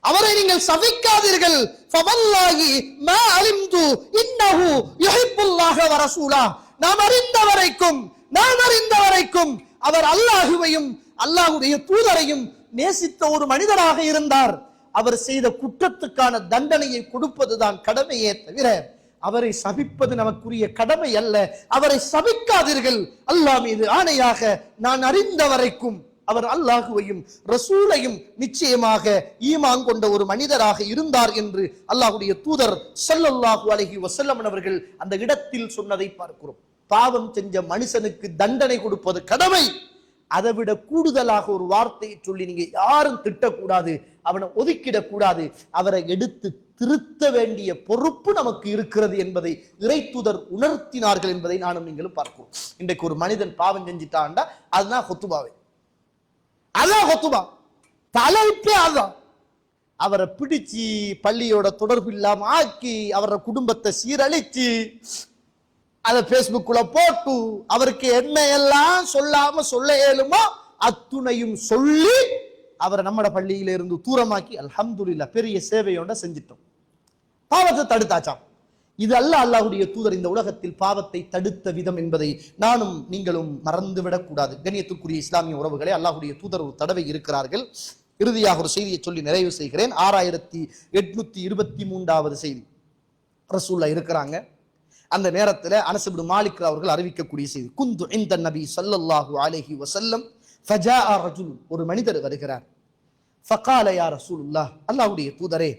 அவரை நீங்கள் சபிக்காதீர்கள். ஃபவல்லாஹி மா அலிம்து இன்னஹு யுஹிப்புல்லாஹ வ ரசூலா, நாம் அறிந்த வரைக்கும் அவர் அல்லாஹ்வையும் அல்லாஹ்வுடைய தூதரையும் நேசித்த ஒரு மனிதராக இருந்தார். அவர் செய்த குற்றத்துக்கான தண்டனையை கொடுப்பதுதான் கடமையே தவிர அவரை சபிப்பது நமக்குரிய கடமை அல்ல. அவரை சபிக்காதீர்கள். அல்லாஹ் மீது ஆணையாக நான் அறிந்த வரைக்கும் அவர் அல்லாஹுவையும் ரசூலையும் நிச்சயமாக ஈமான் கொண்ட ஒரு மனிதராக இருந்தார் என்று அல்லாஹ்வுடைய தூதர் ஸல்லல்லாஹு அலைஹி வஸல்லம் அவர்கள் அந்த இடத்தில் சொன்னதை பார்க்கிறோம். பாவம் செஞ்ச மனுஷனுக்கு தண்டனை கொடுப்பது கடமை. அதை விட கூடுதலாக ஒரு வார்த்தையை சொல்லி நீங்க யாரும் திட்டக்கூடாது, அவனை ஒதுக்கிடக்கூடாது, அவரை எடுத்து திருத்த வேண்டிய பொறுப்பு நமக்கு இருக்கிறது என்பதை இறைத்தூதர் உணர்த்தினார்கள் என்பதை நானும் நீங்களும் பார்க்கிறோம். இன்றைக்கு ஒரு மனிதன் பாவம் செஞ்சிட்டான்டா அதுதான் ஹுத்துபாவே, அதான் ஹுத்துபா, தலைப்பே அதான். அவரை பிடிச்சு பள்ளியோட தொடர்பு இல்லாம ஆக்கி அவரோட குடும்பத்தை சீரழிச்சு அதை பேஸ்புக்குள்ள போட்டு அவருக்கு என்ன எல்லாம் சொல்லாம சொல்ல இயலுமோ அத்துணையும் சொல்லி அவரை நம்மட பள்ளியில இருந்து தூரமாக்கி அல்ஹம்துலில்லாஹ் பெரிய சேவையோட செஞ்சிட்டோம், பாவத்தை தடுத்தாச்சாம். இது அல்லாஹ்வுடைய தூதர் இந்த உலகத்தில் பாவத்தை தடுத்த விதம் என்பதை நானும் நீங்களும் மறந்துவிடக் கூடாது. கண்ணியத்துக்குரிய இஸ்லாமிய உறவுகளே, அல்லாஹ்வுடைய தூதர் ஒரு தடவை இருக்கிறார்கள். இறுதியாக ஒரு செய்தியை சொல்லி நிறைவு செய்கிறேன். 6823வது செய்தி. ரசூலுல்லாஹ் இருக்கிறாங்க. அந்த நேரத்தில் அனஸ் இப்னு மாலிக் அவர்கள் அறிவிக்கக்கூடிய செய்தி. குந்து இன்த நபி ஸல்லல்லாஹு அலைஹி வஸல்லம் ஃபஜாஅ ரஜுல், ஒரு மனிதர் வருகிறார். ஃபகால யா ரசூலுல்லாஹ், அல்லாஹ்வுடைய தூதரே,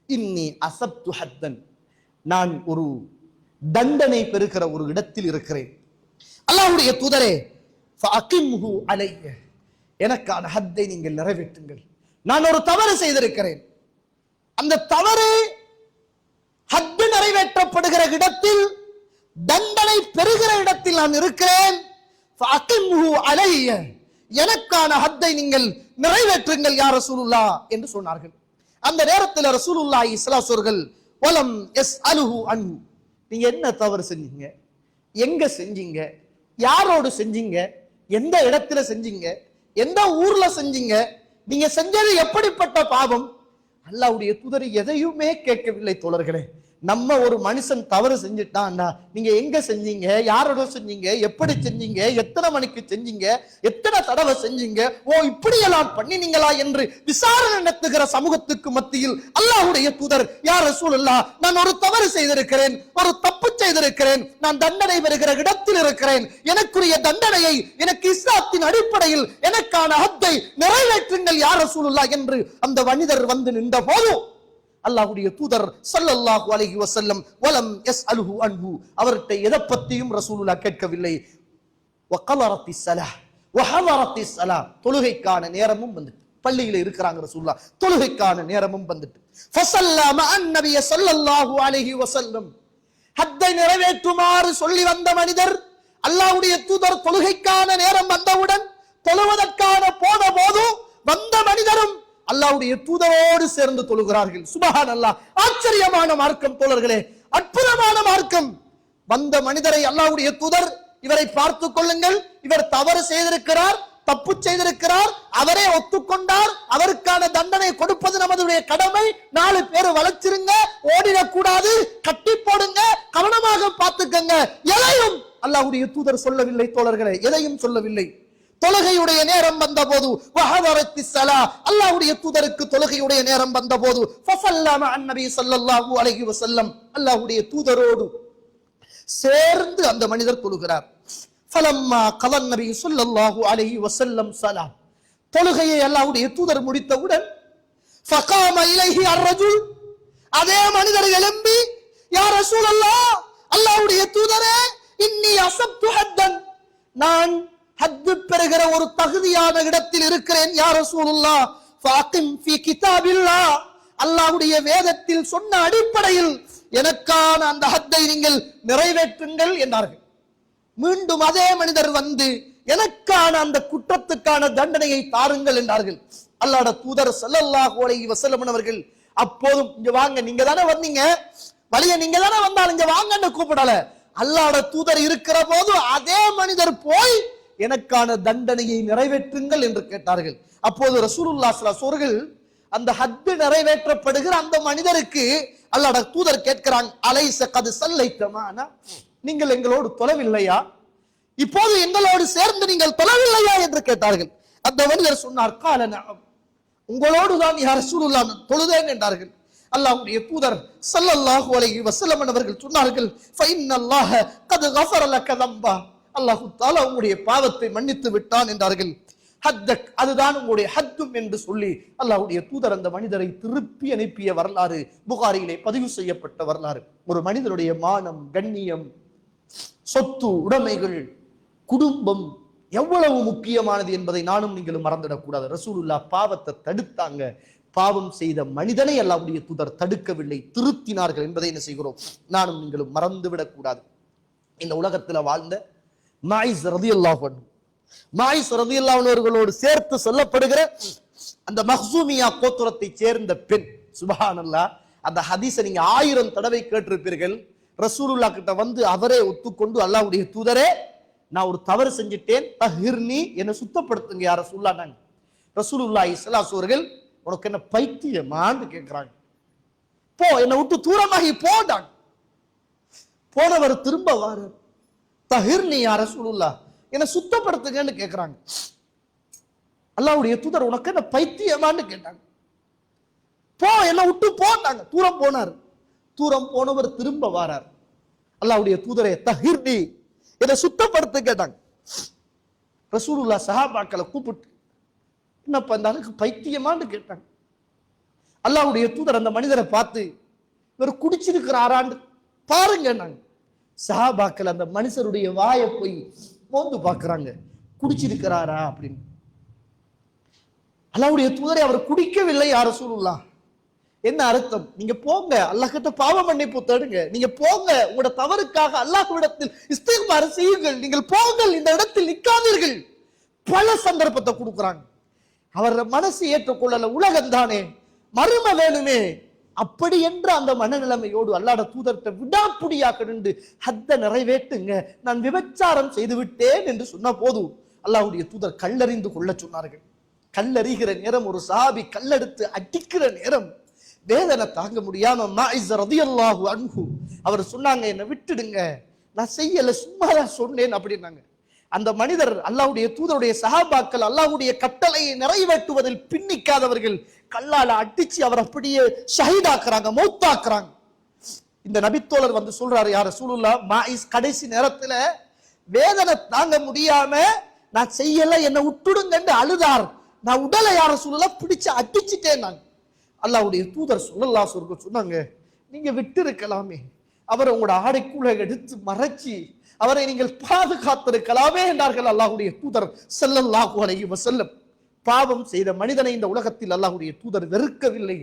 இன்னி அஸப்து ஹத்தன், நான் ஒரு தண்டனை பெறுகிற ஒரு இடத்தில் இருக்கிறேன். அல்லாஹ்வுடைய தூதரே, ஃபஅகிம்ஹு அலைய, எனக்கான ஹத்தை நீங்கள் நிறைவேற்றுங்கள். நான் ஒரு தவறு செய்திருக்கிறேன், அந்த தவறு ஹத்து நிறைவேற்றப்படுகிற இடத்தில், தண்டனை பெறுகிற இடத்தில் நான் இருக்கிறேன். ஃபஅகிம்ஹு அலைய, எனக்கான ஹத்தை நீங்கள் நிறைவேற்றுங்கள் யா ரசூலுல்லாஹ் என்று சொன்னார்கள். அந்த நேரத்தில் ரசூலுல்லாஹி ஸல்லல்லாஹு அலைஹி வஸல்லம் வலம் யஸ்அலுஹு அன்ஹு, நீங்க என்ன தவறு செஞ்சீங்க, எங்க செஞ்சீங்க, யாரோடு செஞ்சீங்க, எந்த இடத்துல செஞ்சீங்க, எந்த ஊர்ல செஞ்சீங்க, நீங்க செஞ்சது எப்படிப்பட்ட பாவம்? அல்லாஹ்வுடைய தூதர் எதையுமே கேட்கவில்லை தோழர்களே. நம்ம ஒரு மனுஷன் தவறு செஞ்சுட்டான்டா, நீங்க எங்க செஞ்சீங்க, யாரோட செஞ்சீங்க, எப்படி செஞ்சீங்க, எத்தனை மணிக்கு செஞ்சீங்க, எத்தனை தடவை செஞ்சீங்க, ஓ இப்படியெல்லாம் பண்ணினீங்களா என்று விசாரணை நடத்துகிற சமூகத்துக்கு மத்தியில் அல்லாஹ்வுடைய தூதர், யா ரசூலுல்லாஹ், நான் ஒரு தவறு செய்திருக்கிறேன், ஒரு தப்பு செய்திருக்கிறேன், நான் தண்டனை பெறுகிற இடத்தில் இருக்கிறேன், எனக்குரிய தண்டனையை எனக்கு இஸ்லாத்தின் அடிப்படையில் எனக்கான ஹத்தை நிறைவேற்றுங்கள் யா ரசூலுல்லாஹ் என்று அந்த மனிதர் வந்து நின்ற போது அல்லாஹ்வுடைய தூதர் ஸல்லல்லாஹு அலைஹி வஸல்லம் வலம் யஸ்அலுஹு அன்ஹு, அவர்கிட்ட எதை பத்தியும் ரசூலுல்லாஹ் கேட்கவில்லை. வகலரத்திஸ் ஸலாஹ் வஹதரத்திஸ் ஸலாஹ், தொழுகைக்கான நேரமும் வந்துட்டு, பள்ளியில இருக்கிறாங்க ரசூலுல்லாஹ், தொழுகைக்கான நேரமும் வந்துட்டு. ஃபஸல்லம அன்-நபிய ஸல்லல்லாஹு அலைஹி வஸல்லம், ஹத்தை நிறைவேற்றுமாறு சொல்லி வந்த மனிதர், அல்லாஹ்வுடைய தூதர் தொழுகைக்கான நேரம் வந்தவுடன் தொழுவதற்கான போன போது வந்த மனிதரும் அல்லாஹ்வுடைய தூதரோடு சேர்ந்து தொழுகிறார்கள். சுப்ஹானல்லாஹ். ஆச்சரியமான மார்க்கம் தோழர்களே, அற்புதமான மார்க்கம். வந்த மனிதரை அல்லாஹ்வுடைய தூதர், இவரை பார்த்து கொள்ளுங்கள், இவர் தவறு செய்திருக்கிறார், தப்பு செய்திருக்கிறார், அவரே ஒத்துக்கொண்டார், அவருக்கான தண்டனை கொடுப்பது நமதுடைய கடமை, 4 பேர் வளர்ச்சிருங்க, ஓடிடக்கூடாது, கட்டி போடுங்க, கவனமாக பார்த்துக்கங்க, எதையும் அல்லாஹ்வுடைய தூதர் சொல்லவில்லை தோழர்களே, எதையும் சொல்லவில்லை. தொழுகையுடைய நேரம் வந்த போது அல்லாஹ்வுடைய தூதருக்கு தொழுகையுடைய நேரம் வந்த போது நபி ஸல்லல்லாஹு அலைஹி வஸல்லம் அல்லாஹ்வுடைய தூதரோடு சேர்ந்து அந்த மனிதர் தொழுகிறார். ஃபலம்மா கலன் நபி ஸல்லல்லாஹு அலைஹி வஸல்லம் ஸலா, தொழுகையை அல்லாஹ்வுடைய தூதர் முடித்தவுடன் ஃபகாம இலைஹி அர்ரஜுல், அதே மனிதர் எழும்பி, யா ரசூலல்லாஹ், அல்லாஹ்வுடைய தூதரே, இன்னி அஸப்து ஹத்தன், நான் ஹத்து பெறுகிற ஒரு தகுதியான இடத்தில் இருக்கிறேன், யா ரசூலுல்லாஹ், ஃபஅகிம் ஃபீ கிதாபில்லாஹ், அல்லாஹ்வுடைய வேதத்தில் சொன்ன அடிப்படையில் எனக்கான அந்த ஹத்தை நீங்கள் நிறைவேற்றுங்கள் என்றார்கள். மீண்டும் அதே மனிதர் வந்து, எனக்கான அந்த குற்றத்துக்கான தண்டனையை தாருங்கள் என்றார்கள். அல்லாஹ்வுடைய தூதர் ஸல்லல்லாஹு அலைஹி வஸல்லம் அவர்கள் அப்போதும், இங்க வாங்க, நீங்க தானே வந்தீங்க, வழிய நீங்க தானே வந்தாலும் இங்க வாங்கன்னு கூப்பிடல. அல்லாஹ்வுடைய தூதர் இருக்கிற போது அதே மனிதர் போய் எனக்கான தண்டனையை நிறைவேற்றுங்கள் என்று கேட்டார்கள். அப்போது ரசூலுல்லாஹி ஸல்லல்லாஹு அலைஹி வஸல்லம் அந்த ஹத்து நிறைவேற்றப்படுகிற அந்த மனிதருக்கு அல்லாஹ்வுடைய தூதர் கேட்கிறாங்க, அலைஸ கத் ஸல்லைதமானா, நீங்கள் எங்களோடு தொழவில்லையா, இப்போது எங்களோடு சேர்ந்து நீங்கள் தொழவில்லையா என்று கேட்டார்கள். அந்த மனிதர் சொன்னார், கால நஅம், உங்களோடு தான் யா ரசூலுல்லாஹ் தொழுதேன் என்றார்கள். அல்லாஹ்வுடைய தூதர் ஸல்லல்லாஹு அலைஹி வஸல்லம் அவர்கள் சொன்னார்கள், ஃபஇன்னல்லாஹ கத் கஃபர லக தம்பா, அல்லாஹ் தஆலா உங்களுடைய பாவத்தை மன்னித்து விட்டான் என்றார்கள். ஹத்தக், அதுதான் உங்களுடைய ஹத்தும் என்று சொல்லி அல்லாஹ்வுடைய தூதர் அந்த மனிதரை திருப்பி அனுப்பிய வரலாறு புகாரியிலே பதிவு செய்யப்பட்ட வரலாறு. ஒரு மனிதனுடைய மானம், கண்ணியம், சொத்து, உடைமைகள், குடும்பம் எவ்வளவு முக்கியமானது என்பதை நானும் நீங்களும் மறந்துடக்கூடாது. ரசூலுல்லாஹ் பாவத்தை தடுத்தாங்க, பாவம் செய்த மனிதனை அல்லாஹ்வுடைய தூதர் தடுக்கவில்லை, திருத்தினார்கள் என்பதை என்ன செய்கிறோம், நானும் நீங்களும் மறந்துவிடக் கூடாது. இந்த உலகத்துல வாழ்ந்த மாயிஸ் ரலியல்லாஹு அன்ஹு, மாயிஸ் ரலியல்லாஹு அன்ஹு அவர்களோடு சேர்த்து சொல்லப்படுகிற அந்த மக்சூமியா கோத்திரத்தை சேர்ந்த பெண், சுப்ஹானல்லாஹ், அந்த ஹதீஸை நீங்க 1000 தடவை கேட்டிருப்பீர்கள். ரசூலுல்லாஹ் கிட்ட வந்து அவரே ஒத்துக்கொண்டு, அல்லாஹ்வுடைய தூதரே, நான் ஒரு தவறு செஞ்சிட்டேன், தஹிர்னி, என்னை சுத்தப்படுத்துங்க யா ரசூலுல்லாஹ். ரசூலுல்லாஹி ஸல்லல்லாஹு அலைஹி வஸல்லம், உனக்கு என்ன பைத்தியமான்னு கேட்கிறாங்க. போ, என்னை விட்டு தூரமாகி போடாங்க. போனவர் திரும்ப வாரு, தஹிர்னி யா ரசூலுல்லாஹ், என்னை சுத்தப்படுத்துங்கன்னு கேட்கிறாங்க. அல்லாஹ்வுடைய தூதர், உனக்கு என்ன பைத்தியமான்னு கேட்டாங்க. போ, என்னை விட்டு போட்டாங்க. தூரம் போனார். தூரம் போனவர் திரும்ப வாரார். அல்லாஹ்வுடைய தூதரே, தஹிர்னி, என்னை சுத்தப்படுத்த கேட்டாங்க. ரசூலுல்லாஹ் சஹாபாக்களை கூப்பிட்டு, என்னப்பா இந்த ஆளுக்கு பைத்தியமான்னு கேட்டாங்க. அல்லாஹ்வுடைய தூதர் அந்த மனிதரை பார்த்து, இவர் குடிச்சிருக்கிறாரான்னு பாருங்க நாங்க. சஹாபாக்கள் அந்த மனுஷருடைய வாயை போய் மோந்து பார்க்கறாங்க, குடிச்சிருக்கிறாரா அப்படின்னு. அல்லாஹ்வுடைய தூதரை, அவர் குடிக்கவில்லை யா ரசூலுல்லாஹ். என்ன அர்த்தம்? நீங்க போங்க, அல்லாஹ் கிட்ட பாவ மன்னிப்பு தேடுங்க, நீங்க போங்க, உங்களோட தவறுக்காக அல்லாஹ்விடத்தில் இஸ்திக்பார் செய்யுங்கள், நீங்கள் போங்கள், இந்த இடத்தில் நிற்காதீர்கள். பல சந்தர்ப்பத்தை கொடுக்குறாங்க. அவர் மனசு ஏற்றுக்கொள்ளல, உலகம் தானே, மறுமை வேணுமே, அப்படி என்ற அந்த மனநிலைமையோடு அல்லாஹ்வுடைய தூதர்கிட்ட விடாப்புடியாக நின்று, ஹத்த நிறைவேற்றுங்க, நான் விபச்சாரம் செய்து விட்டேன் என்று சொன்ன போது அல்லாஹ்வுடைய தூதர் கல்லறிந்து கொள்ள சொன்னார்கள். கல்லறிகிற நேரம், ஒரு சஹாபி கல்லெடுத்து அடிக்கிற நேரம், வேதனை தாங்க முடியாம மாயிஸ் ரலியல்லாஹு அன்ஹு அவர் சொன்னாங்க, என்னை விட்டுடுங்க, நான் செய்யல, சும்மா தான் சொன்னேன் அப்படின்னாங்க. அந்த மனிதர், அல்லாஹ்வுடைய தூதருடைய சஹாபாக்கள் அல்லாஹ்வுடைய கட்டளையை நிறைவேற்றுவதில் பின்னிக்காதவர்கள், கல்லால அடிச்சு அவர் அப்படியே ஷஹீதாக்குறாங்க, மௌத்தாக்குறாங்க. இந்த நபித்தோழர் வந்து சொல்றாரு, யா ரசூலுல்லாஹ், மாயிஸ் கடைசி நேரத்துல வேதனை தாங்க முடியாம நான் செய்யல, என்னை விட்டுடுங்கன்னு அழுதார். நான் உடலை யா ரசூலுல்லாஹ் பிடிச்சு அடிச்சுட்டேன். நான் அல்லாஹ்வுடைய தூதர் ஸல்லல்லாஹு அலைஹி வஸல்லம் சொன்னாங்க, நீங்க விட்டு இருக்கலாமே, அவரை உங்களோட ஆடைக்குள்ள எடுத்து மறைச்சி அவரை நீங்கள் பாதுகாத்திருக்கலாமே என்றார்கள் அல்லாஹ்வுடைய தூதர் ஸல்லல்லாஹு அலைஹி வஸல்லம். பாவம் செய்த மனிதனை இந்த உலகத்தில் அல்லாஹ்வுடைய தூதர் வெறுக்கவில்லை,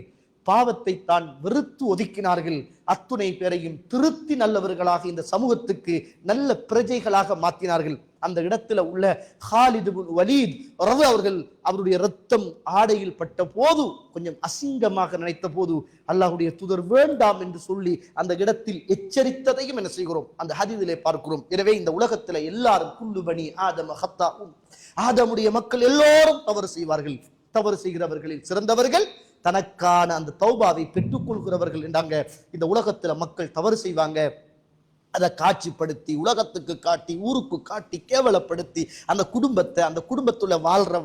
பாவத்தை தான் வெறுத்து ஒதுக்கினார்கள். அத்துணை பேரையும் திருத்தி நல்லவர்களாக இந்த சமூகத்துக்கு நல்ல பிரஜைகளாக மாற்றினார்கள். அந்த இடத்துல உள்ள ஹாலித் இப்னு வலீத் அவர்கள் அவருடைய ரத்தம் ஆடையில் பட்ட போது கொஞ்சம் அசிங்கமாக நினைத்த போது அல்லாஹ்வுடைய தூதர் வேண்டாம் என்று சொல்லி அந்த இடத்தில் எச்சரித்ததையும் என்ன செய்கிறோம், அந்த ஹதீஸிலே பார்க்கிறோம். எனவே இந்த உலகத்துல எல்லாரும் குல்லு பனி ஆதம ஹத்தாஉன், ஆதமுடைய மக்கள் எல்லோரும் தவறு செய்வார்கள். தவறு செய்கிறவர்களில் சிறந்தவர்கள் தனக்கான அந்த தௌபாவை பெற்றுக் கொள்கிறவர்கள் என்றாங்க. இந்த உலகத்துல மக்கள் தவறு செய்வாங்க, அதை காட்சிப்படுத்தி உலகத்துக்கு காட்டி ஊருக்கு காட்டி கேவலப்படுத்தி அந்த குடும்பத்தை, அந்த குடும்பத்துல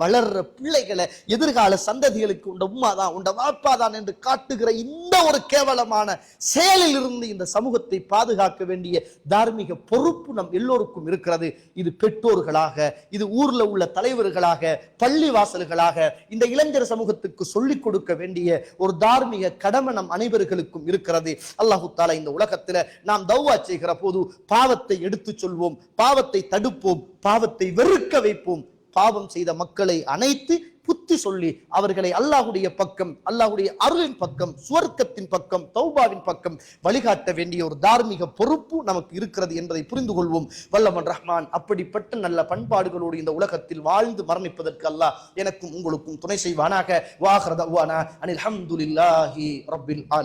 வளர்ற பிள்ளைகளை, எதிர்கால சந்ததிகளுக்கு உண்ட உம்மாதான் உண்ட வாப்பாதான் என்று காட்டுகிற இந்த ஒரு கேவலமான செயலில் இருந்து இந்த சமூகத்தை பாதுகாக்க வேண்டிய தார்மீக பொறுப்பு நம் எல்லோருக்கும் இருக்கிறது. இது பெற்றோர்களாக, இது ஊர்ல உள்ள தலைவர்களாக, பள்ளி வாசல்களாக இந்த இளைஞர் சமூகத்துக்கு சொல்லிக் கொடுக்க வேண்டிய ஒரு தார்மீக கடமை நம் அனைவர்களுக்கும் இருக்கிறது. அல்லாஹு தஆலா இந்த உலகத்துல நாம் தௌவா செய்கிற போது பாவத்தை எடுத்து சொல்வோம், பாவத்தை தடுப்போம், பாவத்தை வெறுக்க வைப்போம். பாவம் செய்த மக்களை அனைத்து புத்தி சொல்லி அவர்களை அல்லாஹ்வுடைய பக்கம், அல்லாஹ்வுடைய அருளின் பக்கம், சுவர்க்கத்தின் பக்கம், தௌபாவின் பக்கம் வழிகாட்ட வேண்டிய ஒரு தார்மீக பொறுப்பு நமக்கு இருக்கிறது என்பதை புரிந்து கொள்வோம். வல்லவன் ரஹ்மான் அப்படிப்பட்ட நல்ல பண்பாடுகளோடு இந்த உலகத்தில் வாழ்ந்து மரணிப்பதற்கு அல்லாஹ் எனக்கும் உங்களுக்கும் துணை செய்வானாக. வாஹிரு தஅவானா அனில் ஹம்துலில்லாஹி ரப்பில் ஆலமீன்.